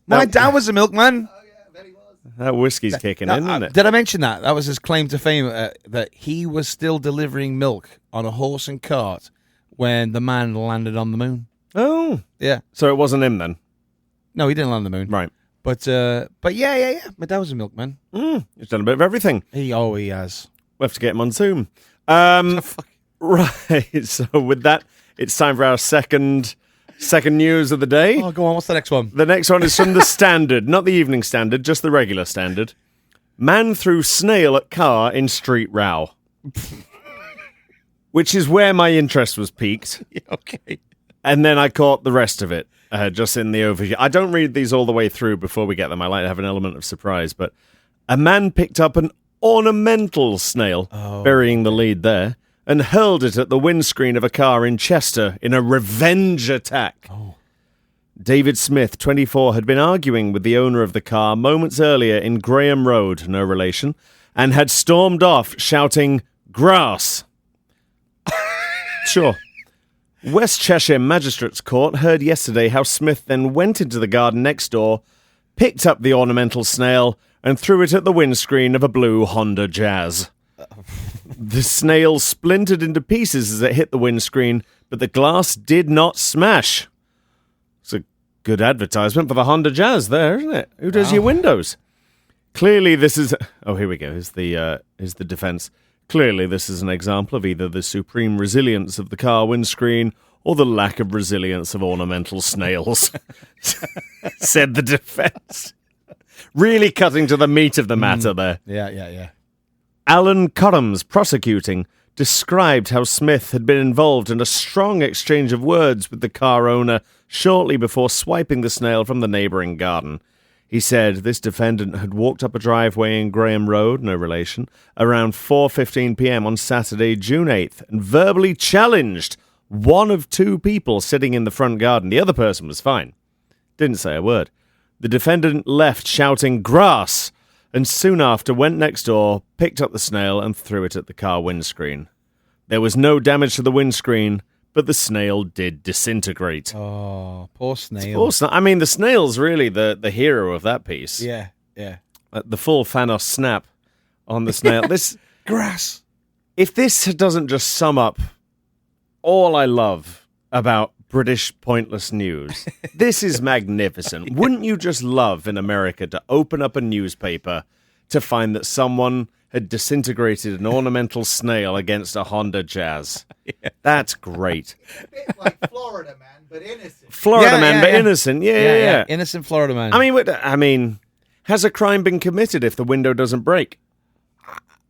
My dad was a milkman. Oh, yeah, I bet he was. That whiskey's kicking in, isn't it? Did I mention that? That was his claim to fame, that he was still delivering milk on a horse and cart when the man landed on the moon. Oh. Yeah. So it wasn't him then? No, he didn't land on the moon. Right. But yeah. My dad was a milkman. He's done a bit of everything. He has. We'll have to get him on Zoom. Right. So with that, it's time for our second news of the day. Oh, go on. What's the next one? The next one is from the Standard, not the Evening Standard, just the regular Standard. Man threw snail at car in street row. Which is where my interest was piqued. Yeah, okay. And then I caught the rest of it, just in the overview. I don't read these all the way through before we get them. I like to have an element of surprise. But a man picked up an ornamental snail, burying the lead there, and hurled it at the windscreen of a car in Chester in a revenge attack. Oh. David Smith, 24, had been arguing with the owner of the car moments earlier in Graham Road, no relation, and had stormed off shouting, "Grass!" Sure. West Cheshire Magistrates Court heard yesterday how Smith then went into the garden next door, picked up the ornamental snail, and threw it at the windscreen of a blue Honda Jazz. The snail splintered into pieces as it hit the windscreen, but the glass did not smash. Good advertisement for the Honda Jazz there, isn't it? Who does your windows? Clearly this is... Oh, here we go. Here's the defense. Clearly this is an example of either the supreme resilience of the car windscreen or the lack of resilience of ornamental snails, said the defense. Really cutting to the meat of the matter there. Yeah. Alan Currams, prosecuting, described how Smith had been involved in a strong exchange of words with the car owner shortly before swiping the snail from the neighbouring garden. He said this defendant had walked up a driveway in Graham Road, no relation, around 4:15 p.m. on Saturday, June 8th, and verbally challenged one of two people sitting in the front garden. The other person was fine. Didn't say a word. The defendant left shouting, "Grass!" and soon after went next door, picked up the snail and threw it at the car windscreen. There was no damage to the windscreen, but the snail did disintegrate. Oh, poor snail. I mean, the snail's really the hero of that piece. Yeah. The full Thanos snap on the snail. This Grass. If this doesn't just sum up all I love about British pointless news, this is magnificent. Wouldn't you just love in America to open up a newspaper to find that someone had disintegrated an ornamental snail against a Honda Jazz? Yeah. That's great. A bit like Florida Man, but innocent. Florida Man, but innocent. Yeah. Innocent Florida Man. I mean, has a crime been committed if the window doesn't break?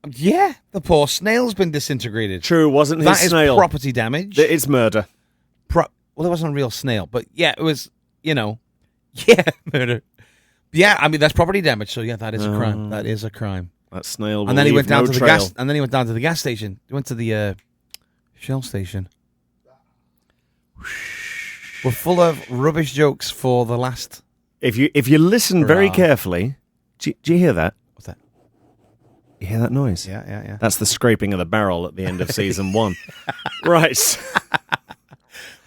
Yeah, the poor snail's been disintegrated. True, wasn't his snail. That is property damage. It's murder. Well, it wasn't a real snail, but yeah, it was, murder. Yeah, I mean, that's property damage, so yeah, that is a crime. That is a crime. That snail will and then he leave went down no to the trail. gas, and then he went down to the gas station. He went to the Shell station. We're full of rubbish jokes for the last. If you listen very carefully, do you hear that? What's that? You hear that noise? Yeah. That's the scraping of the barrel at the end of season 1. Right.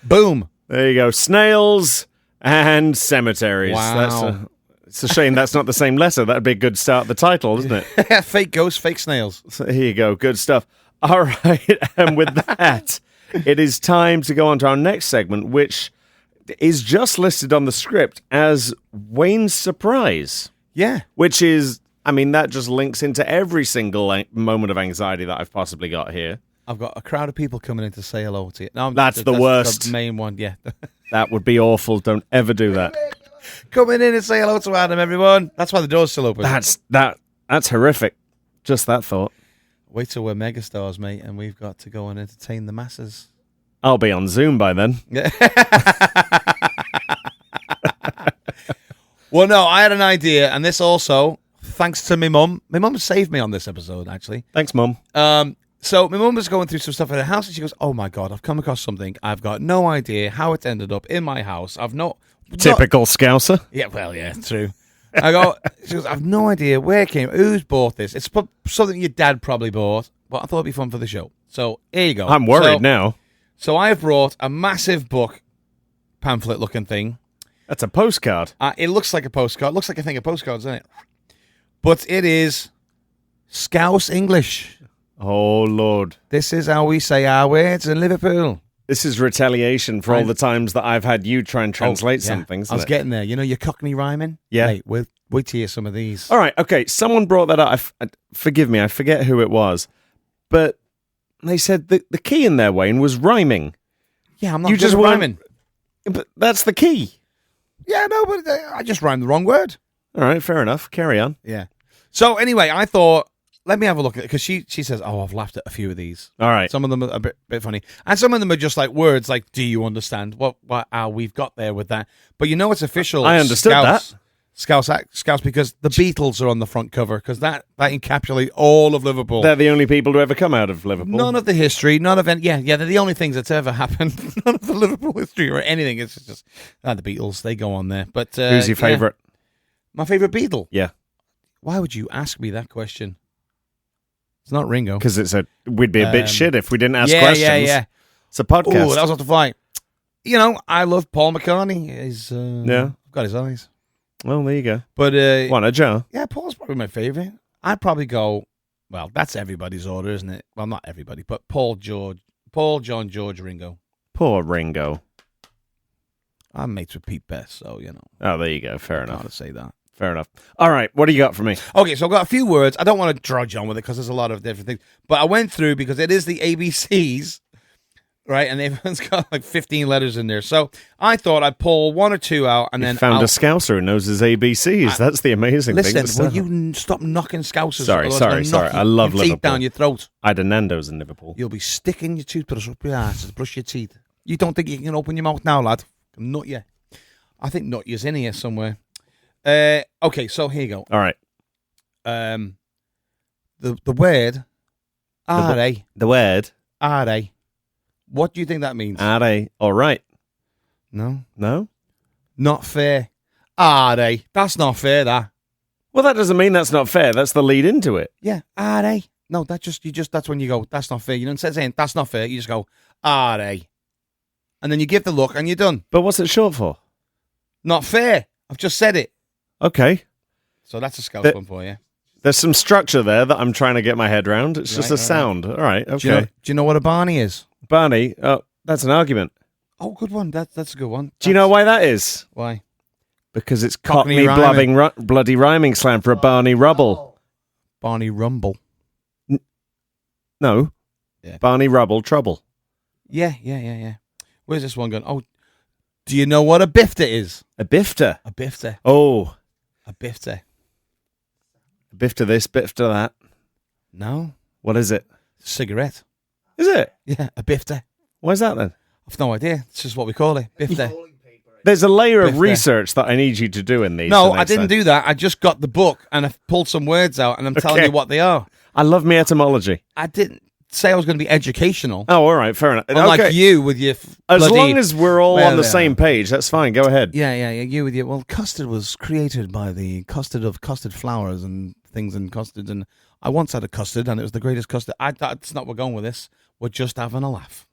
Boom. There you go. Snails and cemeteries. Wow. It's a shame that's not the same letter. That'd be a good start the title, isn't it? Fake ghosts, fake snails. So here you go. Good stuff. All right. And with that, it is time to go on to our next segment, which is just listed on the script as Wayne's Surprise. Yeah. Which is, I mean, that just links into every single moment of anxiety that I've possibly got here. I've got a crowd of people coming in to say hello to you. No, that's the worst. The main one, yeah. That would be awful. Don't ever do that. Coming in and say hello to Adam, everyone. That's why the door's still open. That's horrific. Just that thought. Wait till we're megastars, mate, and we've got to go and entertain the masses. I'll be on Zoom by then. Well, no, I had an idea, and this also, thanks to my mum. My mum saved me on this episode, actually. Thanks, Mum. So my mum was going through some stuff in her house, and she goes, "Oh my God, I've come across something. I've got no idea how it ended up in my house. Typical Scouser. Yeah, well, yeah, true. She goes, I've no idea where it came, who's bought this. It's something your dad probably bought, but I thought it'd be fun for the show. So here you go. I'm worried now. So I have brought a massive book, pamphlet-looking thing. That's a postcard. It looks like a postcard. It looks like a thing of postcards, doesn't it? But it is Scouse English. Oh, Lord. This is how we say our words in Liverpool. This is retaliation for all the times that I've had you try and translate something. I was getting there. You know, your Cockney rhyming? Yeah. Mate, wait to hear some of these. All right, okay. Someone brought that up. Forgive me, I forget who it was. But they said the key in there, Wayne, was rhyming. Yeah, I'm not just rhyming. But that's the key. Yeah, no, but I just rhymed the wrong word. All right, fair enough. Carry on. Yeah. So anyway, I thought, let me have a look at it, because she says, oh, I've laughed at a few of these. All right. Some of them are a bit funny. And some of them are just like words like, do you understand what how we've got there with that? But you know it's official. I understood that. Scouts, because the Beatles are on the front cover, because that encapsulates all of Liverpool. They're the only people to ever come out of Liverpool. None of the history, none of any, yeah, they're the only things that's ever happened. None of the Liverpool history or anything. It's just the Beatles, they go on there. But who's your favourite? Yeah. My favourite Beatle? Yeah. Why would you ask me that question? It's not Ringo. Because we'd be a bit shit if we didn't ask questions. Yeah. It's a podcast. Oh, that was off the fly. You know, I love Paul McCartney. He's got his eyes. Well, there you go. But a Joe. Yeah, Paul's probably my favourite. I'd probably go. Well, that's everybody's order, isn't it? Well, not everybody, but Paul, John, George, Ringo. Poor Ringo. I'm mates with Pete Best, so, Oh, there you go. Fair I enough. gotta say that. Fair enough. All right. What do you got for me? Okay, so I've got a few words. I don't want to drudge on with it because there's a lot of different things. But I went through because it is the ABCs, right? And everyone's got like 15 letters in there. So I thought I'd pull one or two out and then Found a Scouser who knows his ABCs. That's the amazing thing. Listen, will you stop knocking Scousers? Sorry. I love your Liverpool. teeth down your throat. I had a Nando's in Liverpool. You'll be sticking your toothbrush up your ass to brush your teeth. You don't think you can open your mouth now, lad? Nut you. I think nut you's in here somewhere. Okay, so here you go. All right. The word are. The word Are. What do you think that means? are they all right? No. Not fair. Are they? That's not fair, that. Well, that doesn't mean that's not fair. That's the lead into it. Yeah, are they? No, that's when you go, that's not fair. You don't say saying that's not fair, you just go, are they? And then you give the look and you're done. But what's it short for? Not fair. I've just said it. Okay. So that's a Scouse one for you. There's some structure there that I'm trying to get my head around. It's just a sound. All right. Okay. Do you know what a Barney is? Barney. Oh, that's an argument. Oh, good one. That's a good one. Do you know why that is? Why? Because it's Cockney Cockney bloody rhyming slang for a Barney Rubble. Barney Rumble. No. Yeah. Barney Rubble Trouble. Yeah. Where's this one going? Oh, do you know what a bifter is? A bifter. A bifter. Oh. A bifter. A bifter this, bifter that. No. What is it? Cigarette. Is it? Yeah, a bifter. Why is that then? I've no idea. It's just what we call it. Bifter. There's a layer of Bifter. research that I need you to do in these. No, I didn't do that. I just got the book and I pulled some words out and I'm telling you what they are. I love me etymology. I didn't say I was going to be educational. Oh, all right, fair enough. Unlike you with your as long as we're all on the same page, that's fine. Go ahead. Yeah. You with your custard was created by the custard of custard flowers and things and custards, and I once had a custard and it was the greatest custard. I thought it's not. We're going with this. We're just having a laugh.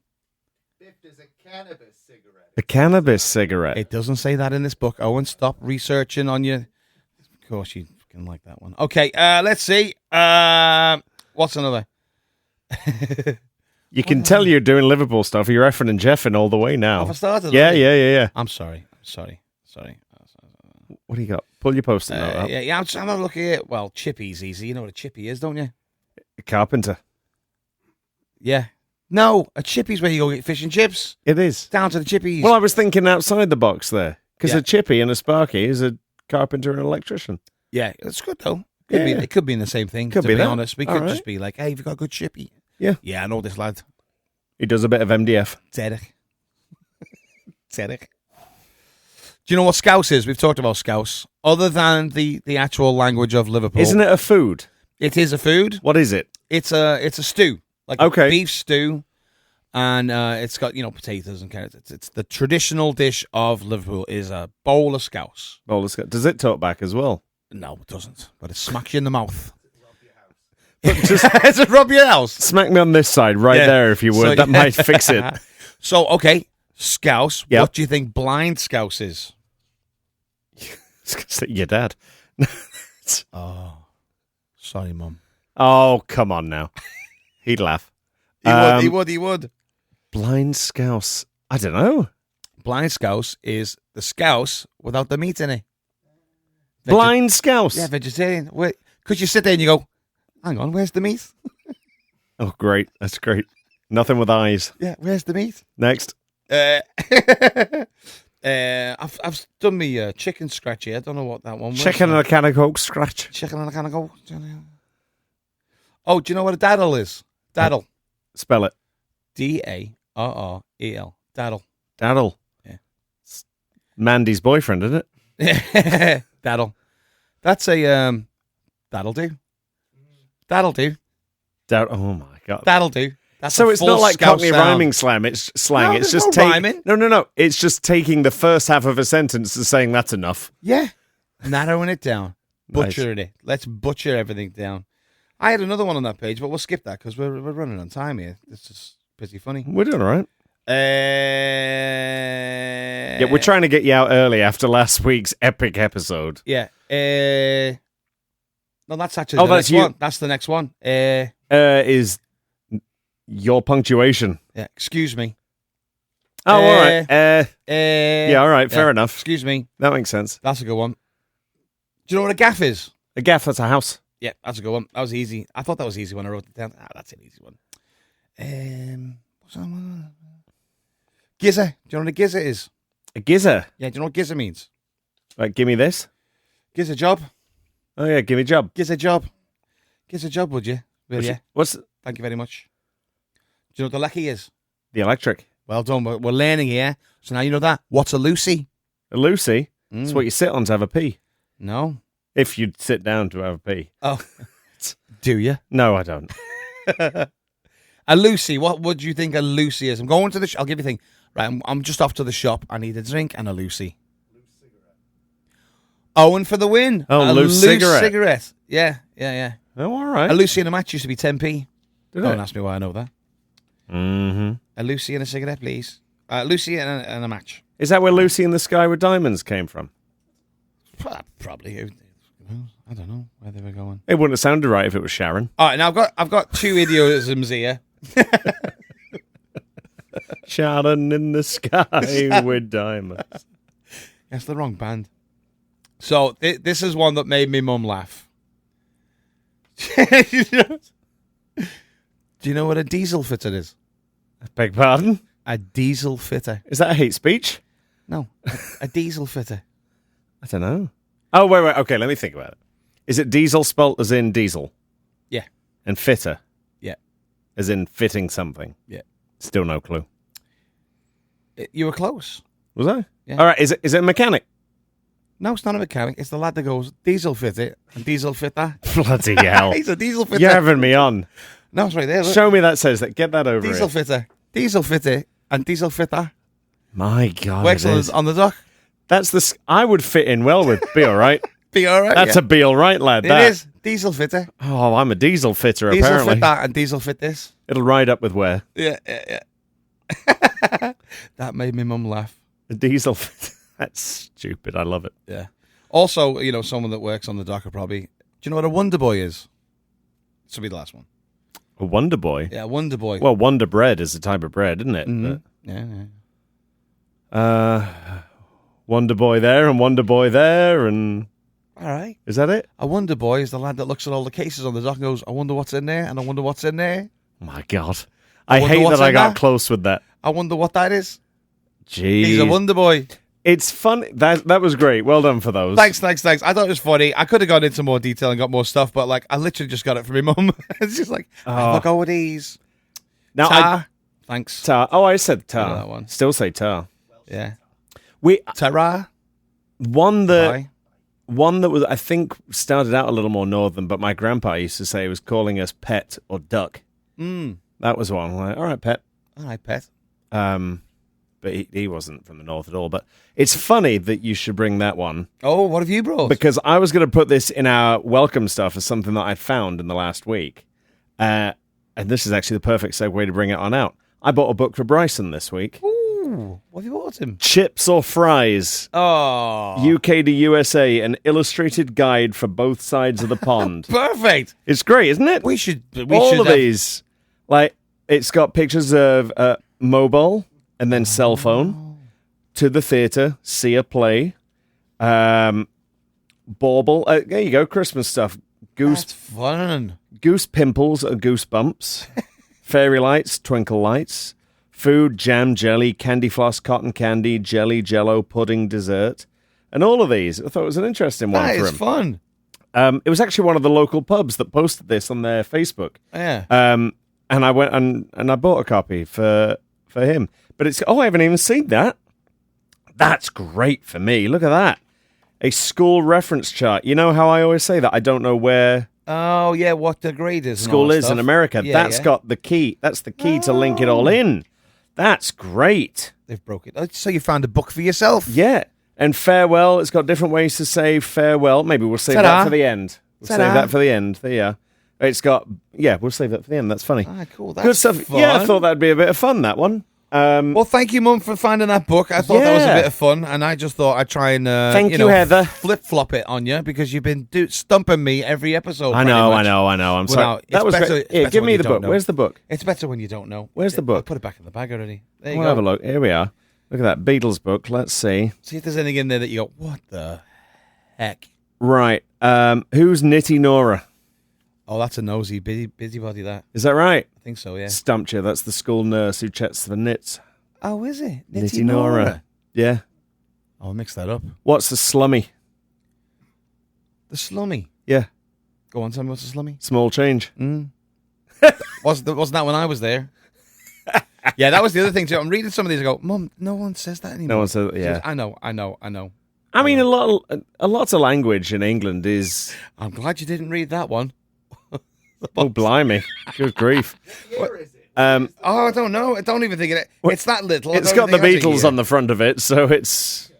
There's a cannabis cigarette. A cannabis cigarette. It doesn't say that in this book. Owen, stop researching on you. Of course, you can like that one. Okay, let's see. What's another? You can tell you're doing Liverpool stuff. You're effing and jeffing all the way now. Have I started? Yeah. I'm sorry. What do you got? Pull your post-it note up. Yeah. I'm just looking at it. Well, chippy's easy. You know what a chippy is, don't you? A carpenter. Yeah. No, a chippy's where you go get fish and chips. It is. Down to the chippies. Well, I was thinking outside the box there. Because Yeah. a chippy and a sparky is a carpenter and an electrician. Yeah, it's good though. It could be in the same thing. Could to be be that. honest, we All could right. just be like, "Hey, have you got a good chippy?" Yeah. Yeah, I know this lad. He does a bit of MDF. Derek. Derek. Do you know what Scouse is? We've talked about Scouse. Other than the actual language of Liverpool, Isn't it a food? It is a food. What is it? It's a stew, like Okay. a beef stew, and it's got potatoes and carrots. It's the traditional dish of Liverpool is a bowl of Scouse. Does it talk back as well? No, it doesn't. But it smacks you in the mouth. Just Does it rub your house? smack me on this side right Yeah. there if you would. So- that might fix it. So, okay, Scouse. Yep. What do you think blind Scouse is? Your dad. Oh, sorry, Mum. Oh, come on now. He'd laugh. He would. Blind Scouse. I don't know. Blind Scouse is the Scouse without the meat in it. Blind Scouse. Yeah, vegetarian. Because you sit there and you go, hang on, where's the meat? Oh, great. That's great. Nothing with eyes. Yeah, where's the meat? Next. I've done me chicken scratch here. I don't know what that one was. Chicken and a can of Coke scratch. Chicken and a can of Coke. Oh, do you know what a daddle is? Daddle. Spell it. Darrel. Daddle. Daddle. Yeah. It's Mandy's boyfriend, isn't it? Daddle. That's a that'll do. That'll do. Oh my god. That'll do. That's So a it's full not like Scouse Cockney sound. rhyming slang. It's slang. No, it's there's just no rhyming. No. It's just taking the first half of a sentence and saying that's enough. Yeah. Narrowing it down. Nice. Butchering it. Let's butcher everything down. I had another one on that page, but we'll skip that because we're running on time here. This is pretty funny. We're doing all right. Yeah, Yeah, we're trying to get you out early after last week's epic episode. Yeah. No, that's actually Oh, the that's next you. one. That's the next one. Is your punctuation. Yeah, excuse me. Oh, all right. Yeah, all right. Fair Yeah. enough. Excuse me. That makes sense. That's a good one. Do you know what a gaff is? A gaff, that's a house. Yeah, that's a good one. That was easy. I thought that was easy when I wrote it down. That's an easy one. What's that one? Gizzer. Do you know what a gizzer is? A gizzer. Yeah, do you know what gizzer means? Like, give me this. Gizzer job. Oh, yeah, give me a job. Gizzer job. Gizzer job, would you? Will you? What's Thank you very much. Do you know what the lecky is? the electric? Well done. We're learning here. So now you know that. What's a Lucy? A Lucy. It's what you sit on to have a pee. No. If you sit down to have a pee. Oh. Do you? No, I don't. A Lucy. What would you think a Lucy is? I'm going to the I'll give you a thing. Right, I'm just off to the shop. I need a drink and a Lucy. Owen for the win. Oh, a loose cigarette. Yeah. Oh, all right. A Lucy in a match used to be 10p. Did Don't it? ask me why I know that. Mm-hmm. A Lucy and a cigarette, please. Lucy and a match. Is that where Lucy in the Sky with Diamonds came from? Probably. I don't know where they were going. It wouldn't have sounded right if it was Sharon. All right, now I've got two idioms here. Sharon in the Sky with Diamonds. That's the wrong band. So this is one that made me mum laugh. Do you know what a diesel fitter is? Beg pardon? A diesel fitter. Is that a hate speech? No, a diesel fitter. I don't know. Oh, wait. Okay, let me think about it. Is it diesel spelt as in diesel? Yeah. And fitter? Yeah. As in fitting something? Yeah. Still no clue. You were close. Was I? Yeah. All right, is it a mechanic? No, it's not a mechanic. It's the lad that goes diesel fitter and diesel fitter. Bloody hell. He's a diesel fitter. You're having me on. No, it's right there. Look. Show me that says that. Get that over Diesel it. fitter. Diesel fitter and diesel fitter. My God. Works it is. on the dock. That's the. I would fit in well with. Be all right. Be all right. That's a be all right, lad. It is. Diesel fitter. Oh, I'm a diesel fitter, Diesel apparently. fit that and diesel fit this. It'll ride up with where? Yeah. That made me mum laugh. A diesel fitter. That's stupid. I love it. Yeah. Also, someone that works on the dock are probably. Do you know what a Wonder Boy is? This will be the last one. A Wonder Boy? Yeah, Wonder Boy. Well, Wonder Bread is a type of bread, isn't it? Mhm. But, Yeah. Wonder Boy there and Wonder Boy there and... All right. Is that it? A Wonder Boy is the lad that looks at all the cases on the dock and goes, I wonder what's in there, and I wonder what's in there. Oh my God. I wonder hate what's that I in got that. close with that. I wonder what that is. Jeez. He's a Wonder Boy. It's fun. That was great. Well done for those. Thanks. I thought it was funny. I could have gone into more detail and got more stuff, but I literally just got it from my mum. It's just like, look over these. Now, Tar. Thanks. Tar. Oh, I said tar. Yeah, that one. Still say tar. Yeah. One Tara. that Bye. was, I think, started out a little more northern, but my grandpa used to say was calling us pet or duck. That was one. I'm like, all right, pet. All right, pet. But he wasn't from the north at all. But it's funny that you should bring that one. Oh, what have you brought? Because I was going to put this in our welcome stuff as something that I'd found in the last week. And this is actually the perfect segue to bring it on out. I bought a book for Bryson this week. Ooh, what have you bought him? Chips or Fries? Oh. UK to USA, an illustrated guide for both sides of the pond. Perfect. It's great, isn't it? We should All of have- these. It's got pictures of mobile and then cell phone, to the theatre, see a play, bauble. There you go, Christmas stuff. That's fun. Goose pimples or goose bumps, fairy lights, twinkle lights, food, jam, jelly, candy floss, cotton candy, jelly, jello, pudding, dessert, and all of these. I thought it was an interesting one That for is him. fun. It was actually one of the local pubs that posted this on their Facebook. Yeah. And I went and I bought a copy for him. But I haven't even seen that. That's great for me. Look at that. A school reference chart. You know how I always say that I don't know where Oh, yeah, what the grade is. and all school that is stuff. in America. Yeah, That's yeah. got the key. That's the key to link it all in. That's great. They've broke it. Oh, so you found a book for yourself? Yeah. And farewell, it's got different ways to say farewell. Maybe we'll save Ta-da. that for the end. We'll Ta-da. save that for the end. There you are. It's got, we'll save that for the end. That's funny. Ah, cool. That's Good stuff. Fun. Yeah, I thought that'd be a bit of fun, that one. Well, thank you, Mum, for finding that book. I thought that was a bit of fun, and I just thought I'd try and Thank you, Heather. flip-flop it on you because you've been stumping me every episode. I know. I'm sorry. That was great. Yeah, give me the book. Where's the book? It's better when you don't know. Where's the book? I put it back in the bag already. There you We'll go. have a look. Here we are. Look at that Beatles book. Let's see. See if there's anything in there that you go, what the heck? Right. Who's Nitty Nora? Oh, that's a nosy busybody, that. Is that right? I think so, yeah. Stumped you. That's the school nurse who checks for nits. Oh, is it? Nitty Nora. Yeah. I'll mix that up. What's the slummy? The slummy. Yeah. Go on, tell me what's the slummy. Small change. Wasn't that when I was there? Yeah, that was the other thing too. I'm reading some of these. I go, Mum, no one says that anymore. No one says. Yeah. I know. I mean, a lot of language in England is. I'm glad you didn't read that one. Oh, blimey! Good grief! Where is it? Oh, I don't know. I don't even think it. It's that little. It's got the Beatles on the front of it, so it's.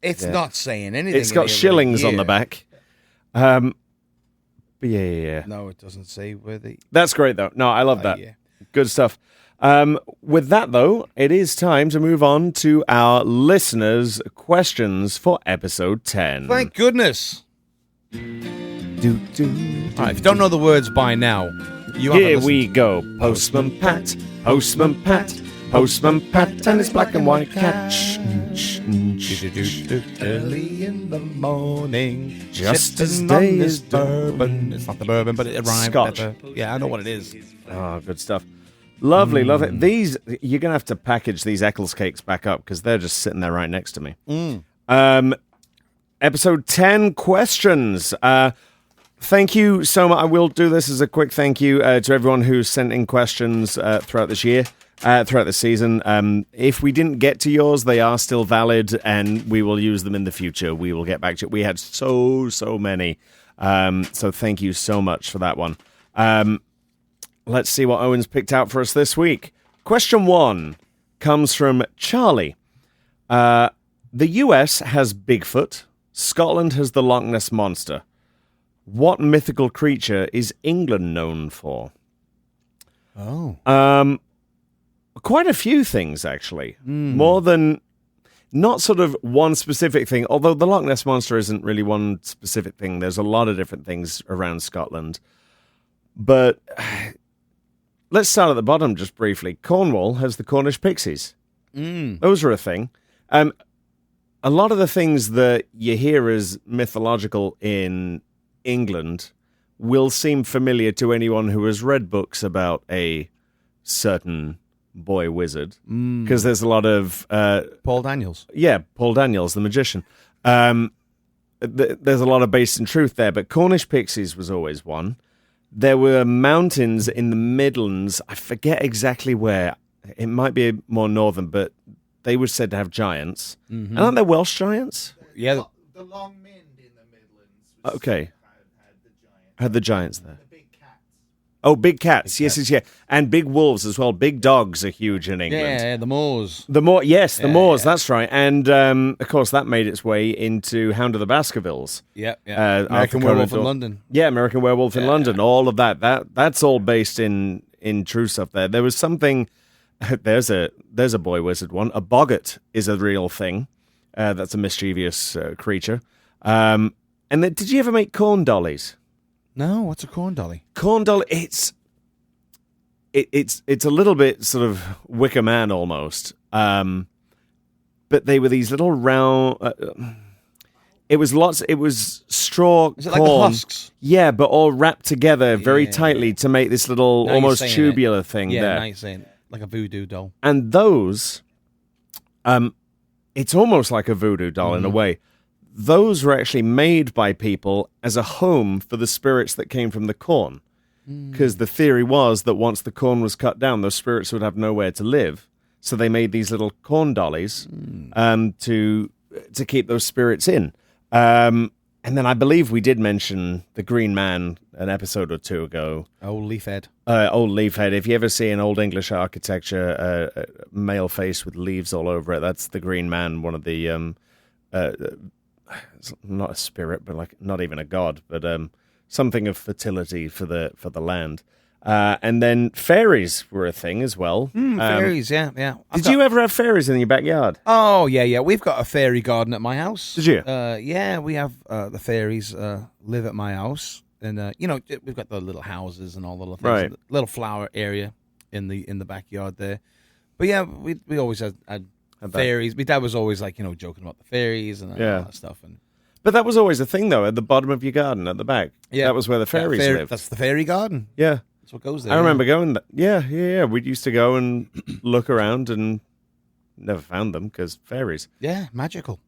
It's not saying anything. It's got shillings on the back. But yeah. No, it doesn't say where the. That's great, though. No, I love that. Yeah. Good stuff. With that, though, it is time to move on to our listeners' questions for episode 10. Thank goodness. All right, if you don't know the words by now, Here we go. Postman Pat, Postman Pat, Postman Pat, and his black and white cat. Early in the morning, Just as sipping day on this is done. bourbon. It's not the bourbon, but it rhymes Scotch. better. Yeah, I know what it is. Oh, good stuff. Lovely, lovely. These, you're going to have to package these Eccles cakes back up because they're just sitting there right next to me. Episode 10 questions. Thank you so much. I will do this as a quick thank you to everyone who's sent in questions throughout this year, throughout the season. If we didn't get to yours, they are still valid and we will use them in the future. We will get back to it. We had so many. So thank you so much for that one. Let's see what Owen's picked out for us this week. Question 1 comes from Charlie. The US has Bigfoot. Scotland has the Loch Ness Monster. What mythical creature is England known for? Oh. Quite a few things, actually. More than... Not sort of one specific thing, although the Loch Ness Monster isn't really one specific thing. There's a lot of different things around Scotland. But let's start at the bottom just briefly. Cornwall has the Cornish Pixies. Those are a thing. A lot of the things that you hear as mythological in England will seem familiar to anyone who has read books about a certain boy wizard. Because there's a lot of... Paul Daniels. Yeah, Paul Daniels, the magician. There's a lot of based in truth there, but Cornish Pixies was always one. There were mountains in the Midlands. I forget exactly where. It might be more northern, but they were said to have giants. And aren't there Welsh giants? Yeah. The Long Mynd in the Midlands. Okay. Had the giants. Had the giants there. The big cats. Oh, big cats. Yes. And big wolves as well. Big dogs are huge in England. Yeah, the Moors. The Moors, that's right. And, of course, that made its way into Hound of the Baskervilles. Yeah. Arthur American Conan Werewolf in Doyle. London. Yeah, American Werewolf in London. All of that's all based in true stuff there. There was something... There's a boy wizard one. A boggart is a real thing. That's a mischievous creature. And then, did you ever make corn dollies? No, what's a corn dolly? Corn dolly, it's a little bit sort of Wicker Man almost. But they were these little round. It was straw. Is it corn. like the husks? Yeah, but all wrapped together very tightly to make this little Now almost you're saying tubular thing Yeah, there. now you're saying it. Like a voodoo doll. And those, it's almost like a voodoo doll in a way. Those were actually made by people as a home for the spirits that came from the corn. Because the theory was that once the corn was cut down, those spirits would have nowhere to live. So they made these little corn dollies to keep those spirits in. And then I believe we did mention the Green Man an episode or two ago. Old leaf head. Old leaf head. If you ever see an old English architecture, a male face with leaves all over it, that's the Green Man, one of the, not a spirit, but like not even a god, but something of fertility for the land. And then fairies were a thing as well. Fairies, yeah. Did you ever have fairies in your backyard? Oh, yeah. We've got a fairy garden at my house. Did you? Yeah, we have the fairies live at my house. And, we've got the little houses and all the little things. Right. Little flower area in the backyard there. But, yeah, we always had fairies. My dad was always, like, joking about the fairies and all that stuff. But that was always a thing, though, at the bottom of your garden, at the back. Yeah. That was where the fairies lived. That's the fairy garden. Yeah. That's what goes there. I remember going there. Yeah. We used to go and look around and never found them because fairies. Yeah, magical.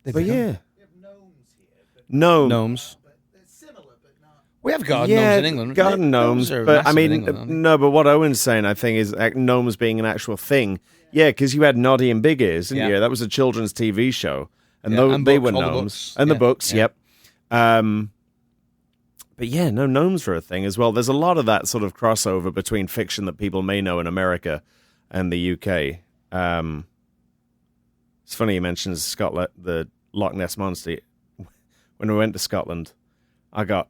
But yeah. We have gnomes here. But Gnomes. but they're similar, but not. We have garden gnomes in England. Garden gnomes. are But I massive in mean, England, aren't they? no, but what Owen's saying, I think, is gnomes being an actual thing. Yeah, because you had Noddy and Big Ears, didn't you? That was a children's TV show. And, they were all the gnomes. books. And the Yeah, books, yeah. yep. But yeah, no, gnomes were a thing as well. There's a lot of that sort of crossover between fiction that people may know in America and the UK. It's funny you mentioned Scotland, the Loch Ness Monster. When we went to Scotland, I got...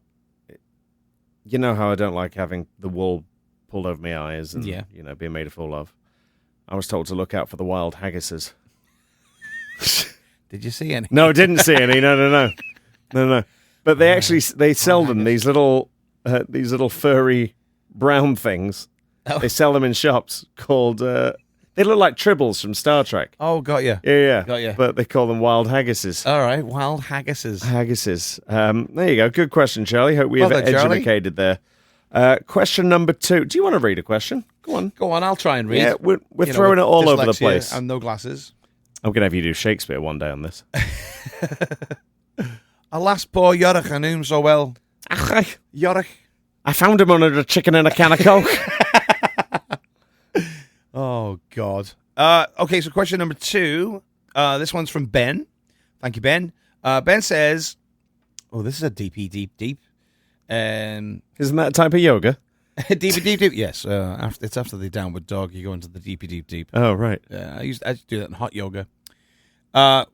You know how I don't like having the wool pulled over my eyes and, being made a fool of. I was told to look out for the wild haggises. Did you see any? No, didn't see any. No. But they sell them, these little furry brown things. Oh. They sell them in shops called, they look like tribbles from Star Trek. Oh, got you. Yeah. Got you. But they call them wild haggises. All right, wild haggises. Haggises. There you go. Good question, Charlie. Hope we have educated there. Question number 2. Do you want to read a question? Go on. I'll try and read. Yeah, we're throwing it all over the dyslexia place. and no glasses. I'm going to have you do Shakespeare one day on this. Alas, poor Yorick, I knew him so well. Yorick. I found him under a chicken in a can of Coke. Oh, God. Okay, so question number 2. This one's from Ben. Thank you, Ben. Ben says, this is a deep. Isn't that a type of yoga? deep. Yes. It's after the downward dog, you go into the deep. Oh, right. I used to do that in hot yoga.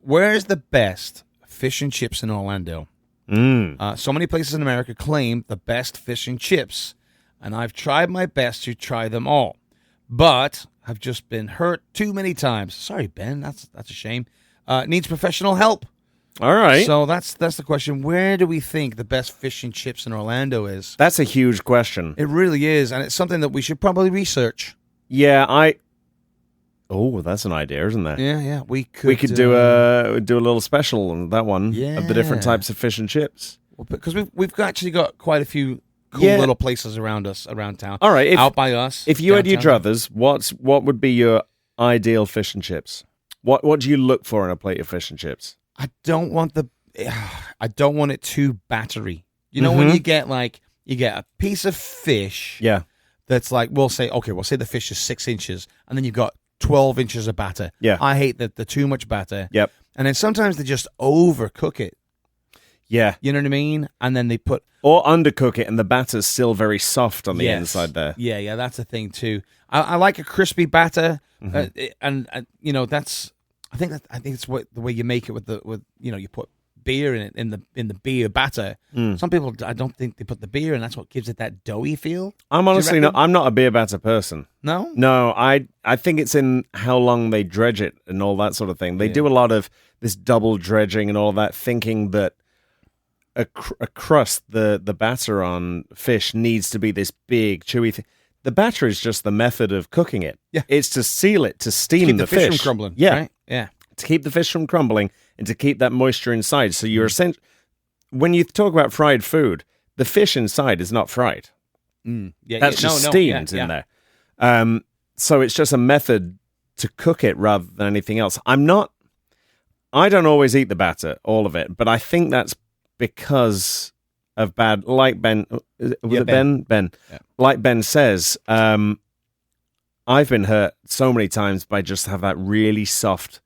Where's the best fish and chips in Orlando? So many places in America claim the best fish and chips, and I've tried my best to try them all, but have just been hurt too many times. Sorry, Ben, that's a shame. Needs professional help. All right. So that's the question. Where do we think the best fish and chips in Orlando is? That's a huge question. It really is, and it's something that we should probably research. Yeah, Oh, that's an idea, isn't there? Yeah. We could do a little special on that one of the different types of fish and chips. Well, because we've actually got quite a few cool little places around town. All right, out by us. If you had your downtown. druthers, what would be your ideal fish and chips? What do you look for in a plate of fish and chips? I don't want it too battery. You know, when you get a piece of fish. Yeah. That's like, we'll say the fish is 6 inches, and then you've got 12 inches of batter. Yeah. I hate the too much batter. Yep. And then sometimes they just overcook it. Yeah. You know what I mean? And then they put... Or undercook it, and the batter's still very soft on the inside there. Yeah, that's a thing too. I like a crispy batter, and that's... I think it's the way you make it with you put beer in it in the beer batter. Some people, I don't think they put the beer in. That's what gives it that doughy feel. I'm honestly not. I'm not a beer batter person. No. I think it's in how long they dredge it and all that sort of thing. They do a lot of this double dredging and all that, thinking that a crust, the batter on fish needs to be this big chewy thing. The batter is just the method of cooking it. Yeah. It's to seal it, to steam keep the fish fish from crumbling. Yeah. Right? Yeah. To keep the fish from crumbling and to keep that moisture inside. So you're when you talk about fried food, the fish inside is not fried. Yeah, That's just steamed in there. So it's just a method to cook it rather than anything else. I don't always eat the batter, all of it, but I think that's because of bad, like Ben, Ben? Yeah. Like Ben says, I've been hurt so many times by just have that really soft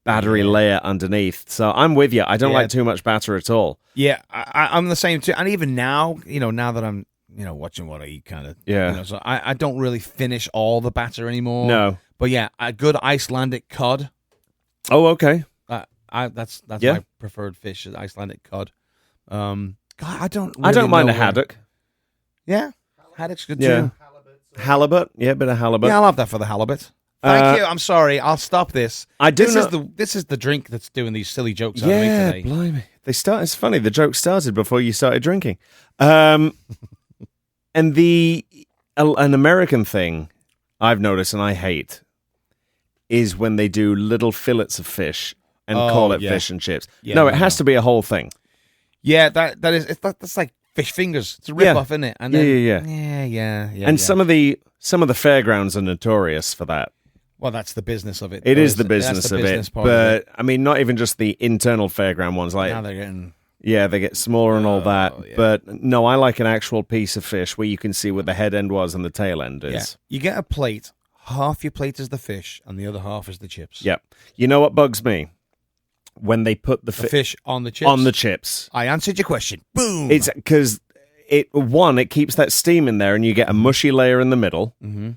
battery layer underneath. So I'm with you. I don't like too much batter at all. Yeah, I'm the same too. And even now, now that I'm, watching what I eat kind of. Yeah. So I don't really finish all the batter anymore. No. But yeah, a good Icelandic cod. Oh, okay. That's my preferred fish, is Icelandic cod. God, I don't mind know a haddock. Yeah. Haddock's good Yeah. too. Halibut, yeah, a bit of halibut. Yeah, I'll have that for the halibut. Thank you. I'm sorry. I'll stop this. I do This is the drink that's doing these silly jokes out of me Yeah, today. blimey. It's funny. The joke started before you started drinking. And an American thing I've noticed and I hate is when they do little fillets of fish and call it fish and chips. Yeah, no, it has to be a whole thing. Yeah, that's like fish fingers. It's a rip-off, isn't it? And Yeah. And some of the fairgrounds are notorious for that. well, that's the business of it. It though, is the isn't business That's the of business it, part of it. but I mean, not even just the internal fairground ones. Like, Now they're getting... yeah, they get smaller and all that. yeah. But no, I like an actual piece of fish where you can see what the head end was and the tail end is. Yeah. You get a plate. Half your plate is the fish, and the other half is the chips. Yep. You know what bugs me? When they put the Fish on the chips. on the chips. I answered your question. Boom. It's because it keeps that steam in there, and you get a mushy layer in the middle. Mm-hmm.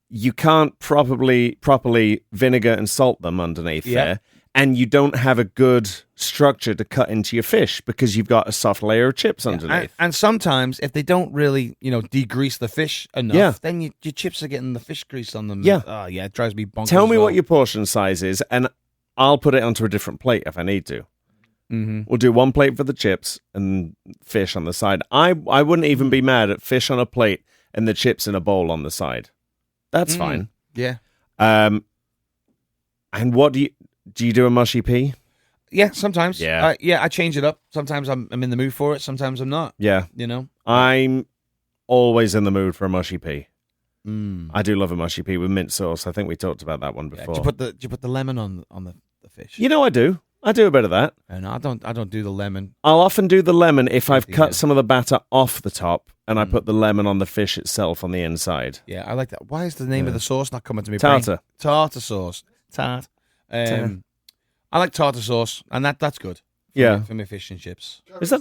You can't properly vinegar and salt them underneath there, and you don't have a good structure to cut into your fish because you've got a soft layer of chips underneath. And sometimes, if they don't really, degrease the fish enough, then your chips are getting the fish grease on them. Yeah. Oh, yeah, it drives me bonkers. Tell me as well. what your portion size is, and I'll put it onto a different plate if I need to. Mm-hmm. We'll do one plate for the chips and fish on the side. I wouldn't even be mad at fish on a plate and the chips in a bowl on the side. That's fine. Yeah. And what do you do a mushy pea? Yeah, sometimes. Yeah. I change it up. Sometimes I'm in the mood for it. Sometimes I'm not. Yeah. I'm always in the mood for a mushy pea. I do love a mushy pea with mint sauce. I think we talked about that one before. Do you put the lemon on the fish? I do. I do a bit of that. No, I don't do the lemon. I'll often do the lemon if I've cut some of the batter off the top and I put the lemon on the fish itself on the inside. Yeah, I like that. Why is the name of the sauce not coming to me? Tartar. Tartar sauce. Tart. I like tartar sauce, and that's good. For my fish and chips. Is that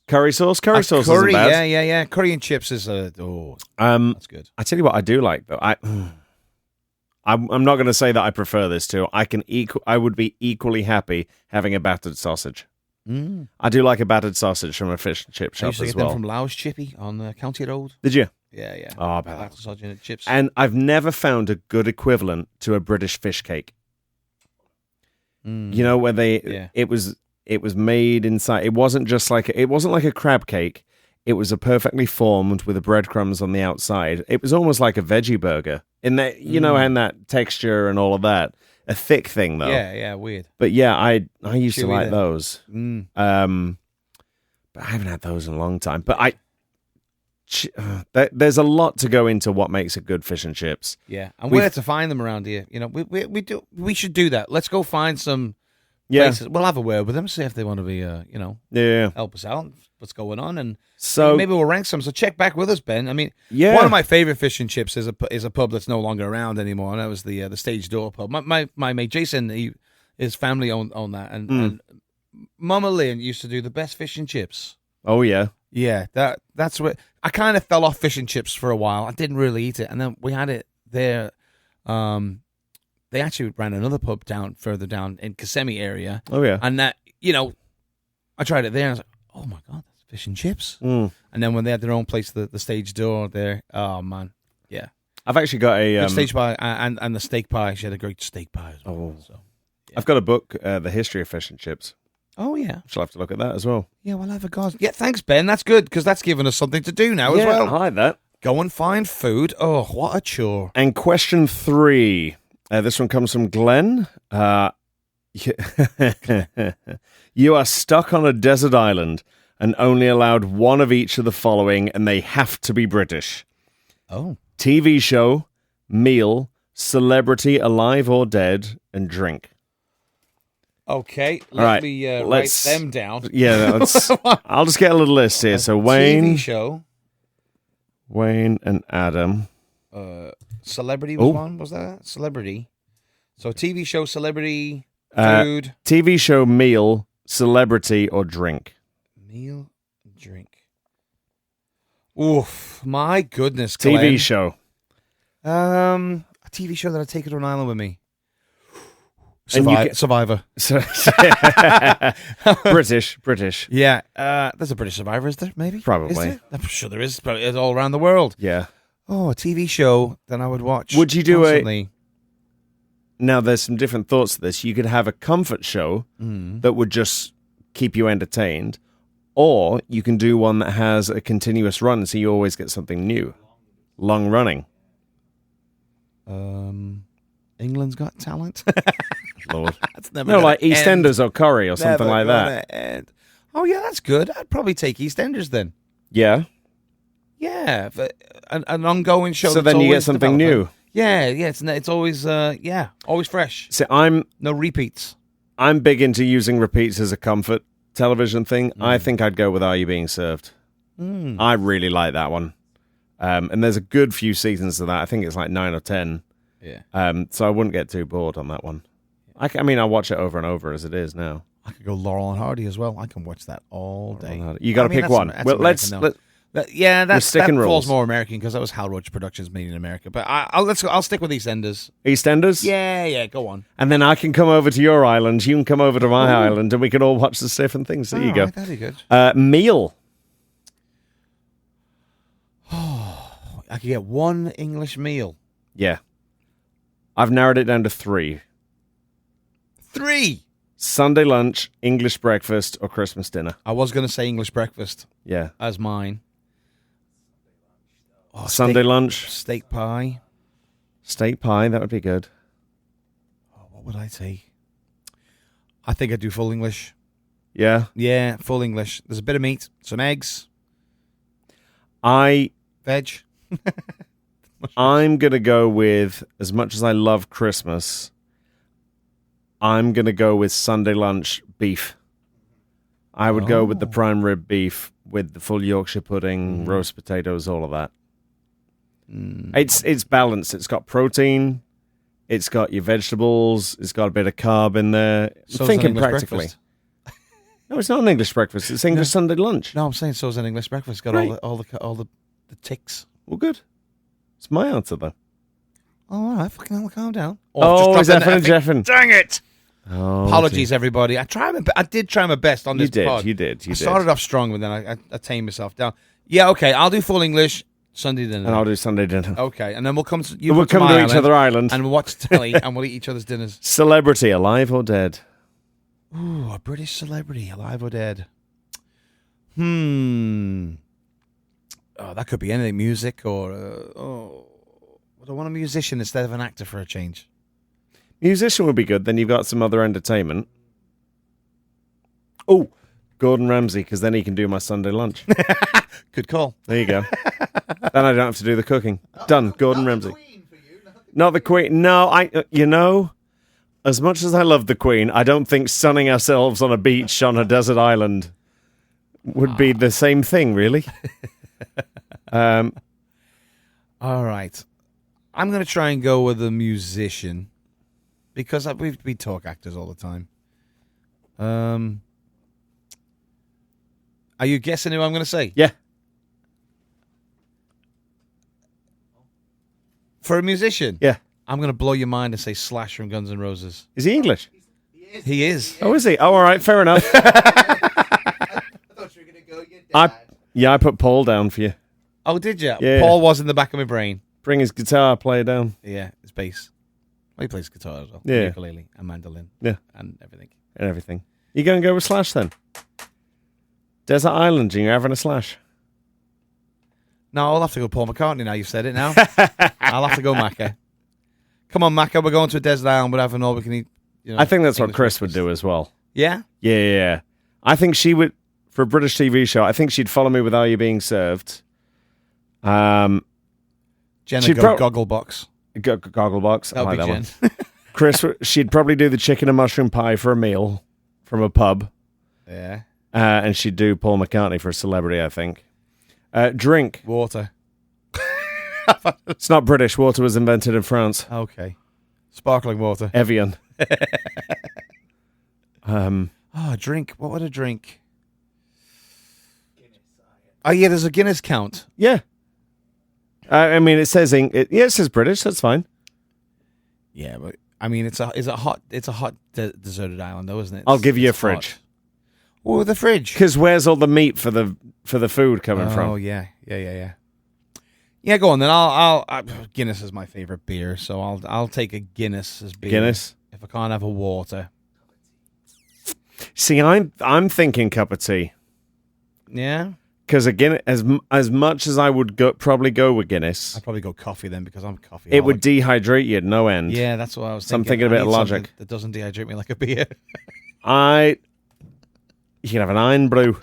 curry sauce? Curry sauce curry, isn't bad. Yeah. Curry and chips is that's good. I tell you what I do like though. I'm not going to say that I prefer this to. I would be equally happy having a battered sausage. I do like a battered sausage from a fish and chip I shop used to as get well. them from Lau's Chippy on County Road. Did you? Yeah. Oh, battered sausage and chips. And I've never found a good equivalent to a British fish cake. You know, where it was made inside. It wasn't like a crab cake. It was a perfectly formed with the breadcrumbs on the outside. It was almost like a veggie burger in that, and that texture and all of that. A thick thing though. Yeah, weird. But yeah, I used to like then. those. But I haven't had those in a long time. But there's a lot to go into what makes a good fish and chips. Yeah, and where to find them around here? We should do that. Let's go find some places. We'll have a word with them, see if they want to be, help us out. What's going on? And so maybe we'll rank some. So check back with us, Ben. I mean, yeah. One of my favorite fish and chips is a pub that's no longer around anymore, and that was the Stage Door pub. My mate Jason, his family owned that, and Mama Lynn used to do the best fish and chips. Oh yeah. Yeah, that's what I kind of fell off fish and chips for a while. I didn't really eat it, and then we had it there. They actually ran another pub further down in Kissimmee area. Oh yeah, and that I tried it there, and I was like, oh my god, that's fish and chips. And then when they had their own place, the Stage Door there, oh man, yeah. I've actually got a Good stage pie and the steak pie. She had a great steak pie as well. Oh, so, yeah. I've got a book, The History of Fish and Chips. Oh yeah, Shall have to look at that as well. Yeah, we'll have a go. Yeah, thanks Ben. That's good because that's given us something to do now as well. I like that. Go and find food. Oh, what a chore. And question 3. This one comes from Glenn. You are stuck on a desert island and only allowed one of each of the following, and they have to be British. Oh. TV show, meal, celebrity alive or dead, and drink. Okay, let me write them down. Yeah, I'll just get a little list here. So Wayne, TV show, Wayne and Adam. Celebrity was one. Was that celebrity? So TV show, celebrity, food, TV show, meal, celebrity, or drink. Meal, drink. Oof! My goodness, Glenn. TV show. A TV show that I take it to an island with me. Survivor. British. Yeah, there's a British Survivor, is there? Maybe? Probably. Is there? I'm sure there is, but it's all around the world. Yeah. Oh, a TV show that I would watch. Would you do constantly. Now, there's some different thoughts to this. You could have a comfort show that would just keep you entertained, or you can do one that has a continuous run, so you always get something new. Long running. England's Got Talent? Lord. That's never No, gonna like end. EastEnders or Corrie or something Never like that. gonna end. Oh, yeah, that's good. I'd probably take EastEnders then. Yeah. Yeah, an ongoing show. So that's then you get always something developing. new. Yeah, it's always always fresh. See, I'm No repeats. big into using repeats as a comfort television thing. I think I'd go with Are You Being Served? I really like that one. And there's a good few seasons of that. I think it's like 9 or 10. Yeah. So I wouldn't get too bored on that one. I mean, I watch it over and over as it is now. I could go Laurel and Hardy as well. I can watch that all day. You got to pick one. Well, let's that sticking falls rules. more American because that was Hal Roach Productions made in America. But I'll stick with EastEnders. EastEnders. Yeah, go on. And then I can come over to your island. You can come over to my island, and we can all watch the different things. There you go. Right, that'd be good. Meal. I could get one English meal. Yeah. I've narrowed it down to 3. 3. Sunday lunch, English breakfast, or Christmas dinner. I was going to say English breakfast Yeah. as mine. Oh, Sunday lunch, steak pie. steak pie, that would be good. Oh, what would I take? I think I'd do full English. Yeah. Yeah, full English. There's a bit of meat, some eggs, I'm veg. going to go with, as much as I love Christmas, I'm going to go with Sunday lunch beef. I would go with the prime rib beef with the full Yorkshire pudding, roast potatoes, all of that. It's balanced. It's got protein. It's got your vegetables. It's got a bit of carb in there. So's Thinking an English practically. breakfast. No, it's not an English breakfast. It's English Sunday lunch. No, I'm saying so's an English breakfast. Got Right. all the ticks. Well, good. It's my answer, though. Oh, all right, fucking hell, calm down. Oh, I've just dropped Zeffin an and effing- Jeffin. Dang it! Oh, Apologies, everybody. I did try my best on You this pod. did. I started off strong, but then I tamed myself down. Yeah, okay, I'll do full English Sunday dinner. And I'll do Sunday dinner. Okay, and then we'll come to We'll come to each other island. and we'll watch telly and we'll eat each other's dinners. Celebrity, alive or dead? Ooh, a British celebrity, alive or dead? Oh, that could be anything. Music or I want a musician instead of an actor for a change. Musician would be good. Then you've got some other entertainment. Oh, Gordon Ramsay, because then he can do my Sunday lunch. Good call. There you go. Then I don't have to do the cooking. Done. Gordon Ramsay. Not the Queen. No, as much as I love the Queen, I don't think sunning ourselves on a beach on a desert island would be the same thing, really. All right. I'm going to try and go with a musician because we talk actors all the time. Are you guessing who I'm going to say? Yeah. For a musician? Yeah. I'm going to blow your mind and say Slash from Guns N' Roses. Is he English? He is. Oh, is he? Oh, all right. Fair enough. I thought you were going to go your dad. I put Paul down for you. Oh, did you? Yeah. Paul was in the back of my brain. Bring his guitar, play it down. Yeah, his bass. Well, he plays guitar as well. Yeah. Ukulele and mandolin. Yeah. And everything. And everything. You going to go with Slash then? Desert Island, you're having a Slash. No, I'll have to go Paul McCartney now. You've said it now. I'll have to go Macca. Come on, Macca. We're going to a desert island. We're having all we can eat. I think that's what English Chris would breakfast. do as well. Yeah? Yeah. I think she would, for a British TV show, I think she'd follow me with Are You Being Served? Jenna She'd Gogglebox. Gogglebox. I That'll like be that Jen. one. Chris, she'd probably do the chicken and mushroom pie for a meal from a pub. Yeah. And she'd do Paul McCartney for a celebrity, I think. Drink. Water. It's not British. Water was invented in France. Okay. Sparkling water. Evian. Drink. What would a drink? Oh, yeah, there's a Guinness count. Yeah. I mean, it says it says British. That's fine. Yeah, but I mean, it's a hot deserted island, though, isn't it? I'll give you a It's fridge. hot. Oh, the fridge. Because where's all the meat for the food coming from? Oh, yeah. Yeah, go on then. I'll Guinness is my favorite beer, so I'll take a Guinness as beer. Guinness. If I can't have a water. See, I'm thinking cup of tea. Yeah. Because again, as much as I would probably go with Guinness, I'd probably go coffee then because I'm coffee. it would dehydrate you at no end. Yeah, that's what I was thinking. So I'm thinking a bit of logic. That doesn't dehydrate me like a beer. You can have an iron brew.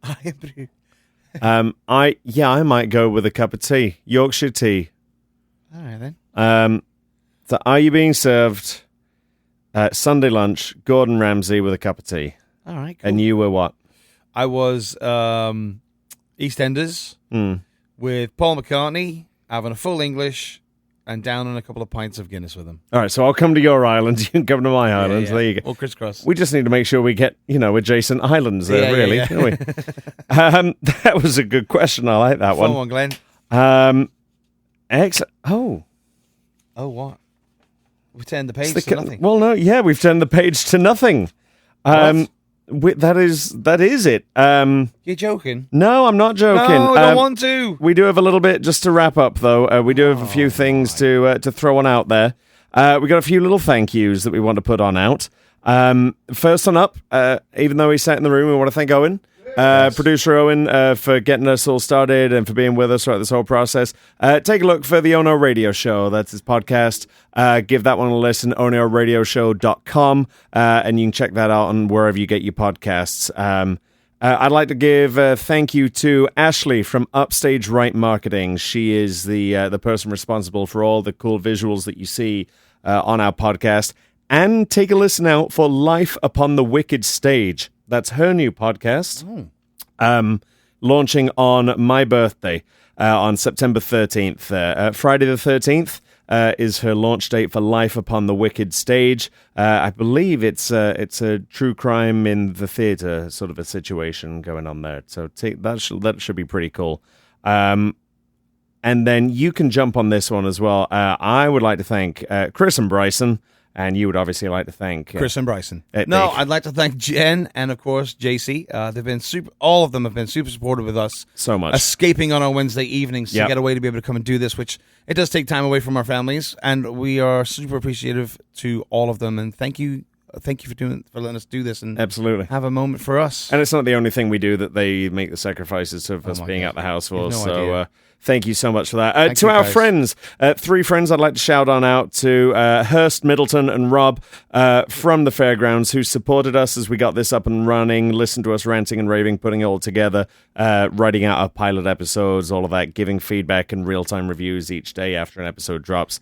Iron brew. I might go with a cup of tea, Yorkshire tea. All right then. So are you being served Sunday lunch? Gordon Ramsay with a cup of tea. All right. Cool. And you were what? I was EastEnders with Paul McCartney having a full English and down on a couple of pints of Guinness with him. All right, so I'll come to your island. You can come to my island. Yeah. There you go. Or crisscross. We just need to make sure we get, adjacent islands there, really. Yeah. Don't we? That was a good question. I like that Fun one. one, Glenn. Oh, what? We turned the page to nothing. Well, no, yeah, we've turned the page to nothing. That is it. You're joking? No, I'm not joking. No, I don't want to. We do have a little bit just to wrap up, though. We do have a few things to throw on out there. We got a few little thank yous that we want to put on out. First one up, even though he's sat in the room, we want to thank Owen. Producer Owen for getting us all started and for being with us throughout this whole process. Take a look for the Ono Radio Show. That's his podcast. Give that one a listen, onoradioshow.com, and you can check that out on wherever you get your podcasts. I'd like to give a thank you to Ashley from Upstage Right Marketing. She is the person responsible for all the cool visuals that you see on our podcast. And take a listen out for Life Upon the Wicked Stage. That's her new podcast, launching on my birthday on September 13th. Friday the 13th is her launch date for Life Upon the Wicked Stage. I believe it's a true crime in the theatre sort of a situation going on there. So that should be pretty cool. And then you can jump on this one as well. I would like to thank Chris and Bryson. And you would obviously like to thank Chris and Bryson. I'd like to thank Jen and, of course, JC. They've been all of them have been super supportive with us. So much. Escaping on our Wednesday evenings to get away to be able to come and do this, which it does take time away from our families. And we are super appreciative to all of them. And thank you for letting us do this and absolutely have a moment for us. And it's not the only thing we do that they make the sacrifices of us being at the house for. So thank you so much for that. To our friends, 3 friends I'd like to shout on out to Hurst, Middleton, and Rob from the fairgrounds who supported us as we got this up and running, listened to us ranting and raving, putting it all together, writing out our pilot episodes, all of that, giving feedback and real-time reviews each day after an episode drops.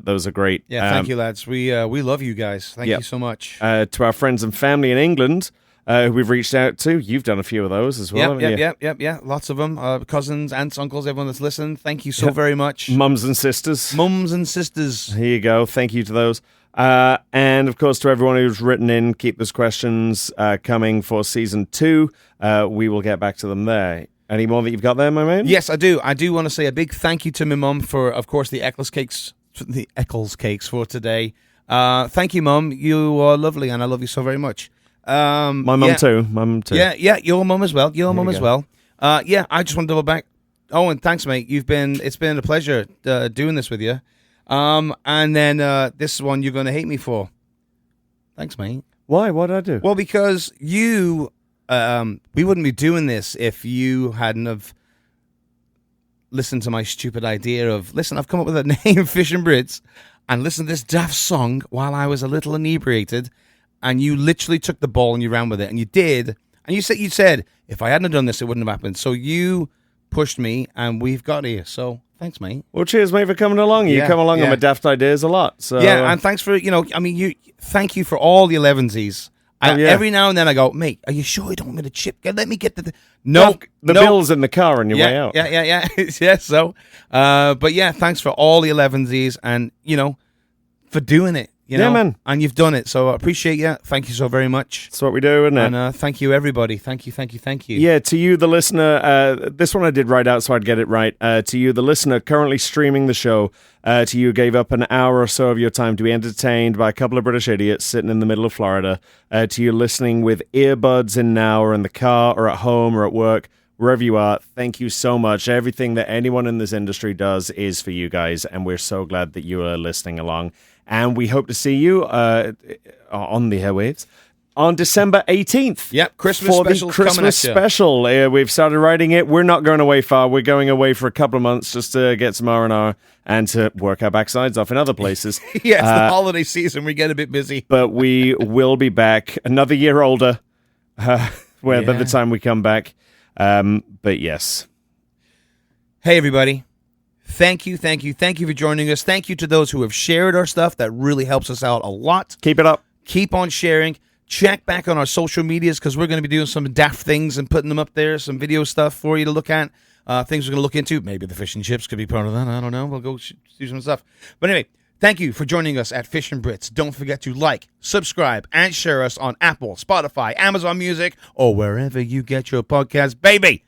Those are great. Yeah, thank you, lads. We love you guys. Thank you so much. To our friends and family in England, who we've reached out to. You've done a few of those as well, haven't you? Yeah. Lots of them. Cousins, aunts, uncles, everyone that's listened. Thank you so very much. Mums and sisters. Here you go. Thank you to those. And, of course, to everyone who's written in, keep those questions coming for Season 2. We will get back to them there. Any more that you've got there, my man? Yes, I do. I do want to say a big thank you to my mum for, of course, the Eccles cakes for today. Thank you, Mum. You are lovely, and I love you so very much. My mum too. Yeah, your mum as well. I just want to double back. Oh, and thanks, mate. It's been a pleasure doing this with you. And then this one you're going to hate me for. Thanks, mate. Why? What did I do? Well, because you, we wouldn't be doing this if you hadn't have listened to my stupid idea of, listen, I've come up with a name, Fish and Brits, and listen to this daft song while I was a little inebriated, and you literally took the ball and you ran with it, and you did, and you said, if I hadn't done this, it wouldn't have happened. So you pushed me, and we've got here. So thanks, mate. Well, cheers, mate, for coming along. You come along on my daft ideas a lot. So and thanks for, thank you for all the 11sies. Every now and then I go, mate, are you sure you don't want me to chip? Let me get the... No. The bill's in the car on your way out. Yeah. Yeah, so... but yeah, thanks for all the 11sies and, for doing it. You know? Yeah, man. And you've done it, so I appreciate you. Thank you so very much. That's what we do, isn't it? And thank you, everybody. Thank you. Yeah, to you, the listener, this one I did write out so I'd get it right. To you, the listener, currently streaming the show, to you who gave up an hour or so of your time to be entertained by a couple of British idiots sitting in the middle of Florida, to you listening with earbuds in now or in the car or at home or at work, wherever you are, thank you so much. Everything that anyone in this industry does is for you guys, and we're so glad that you are listening along. And we hope to see you on the airwaves on December 18th. Yep, Christmas for the special's coming Christmas at ya. special. We've started writing it. We're not going away far. We're going away for a couple of months just to get some R&R and to work our backsides off in other places. Yeah, it's the holiday season. We get a bit busy. But we will be back another year older by the time we come back. But yes. Hey, everybody. Thank you for joining us. Thank you to those who have shared our stuff. That really helps us out a lot. Keep it up. Keep on sharing. Check back on our social medias because we're going to be doing some daft things and putting them up there, some video stuff for you to look at, things we're going to look into. Maybe the fish and chips could be part of that. I don't know. We'll go do some stuff. But anyway, thank you for joining us at Fish and Brits. Don't forget to like, subscribe, and share us on Apple, Spotify, Amazon Music, or wherever you get your podcasts, baby.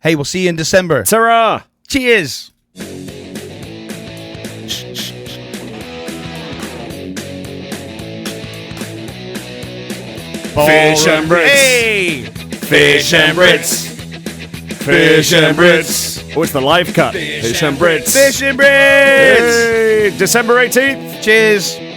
Hey, we'll see you in December. Ta-ra! Cheers! Fish and Brits. Hey! Fish and Brits. Fish and Brits. Oh, it's the live cut. Fish and Brits. Fish and Brits! Hey, December 18th. Cheers!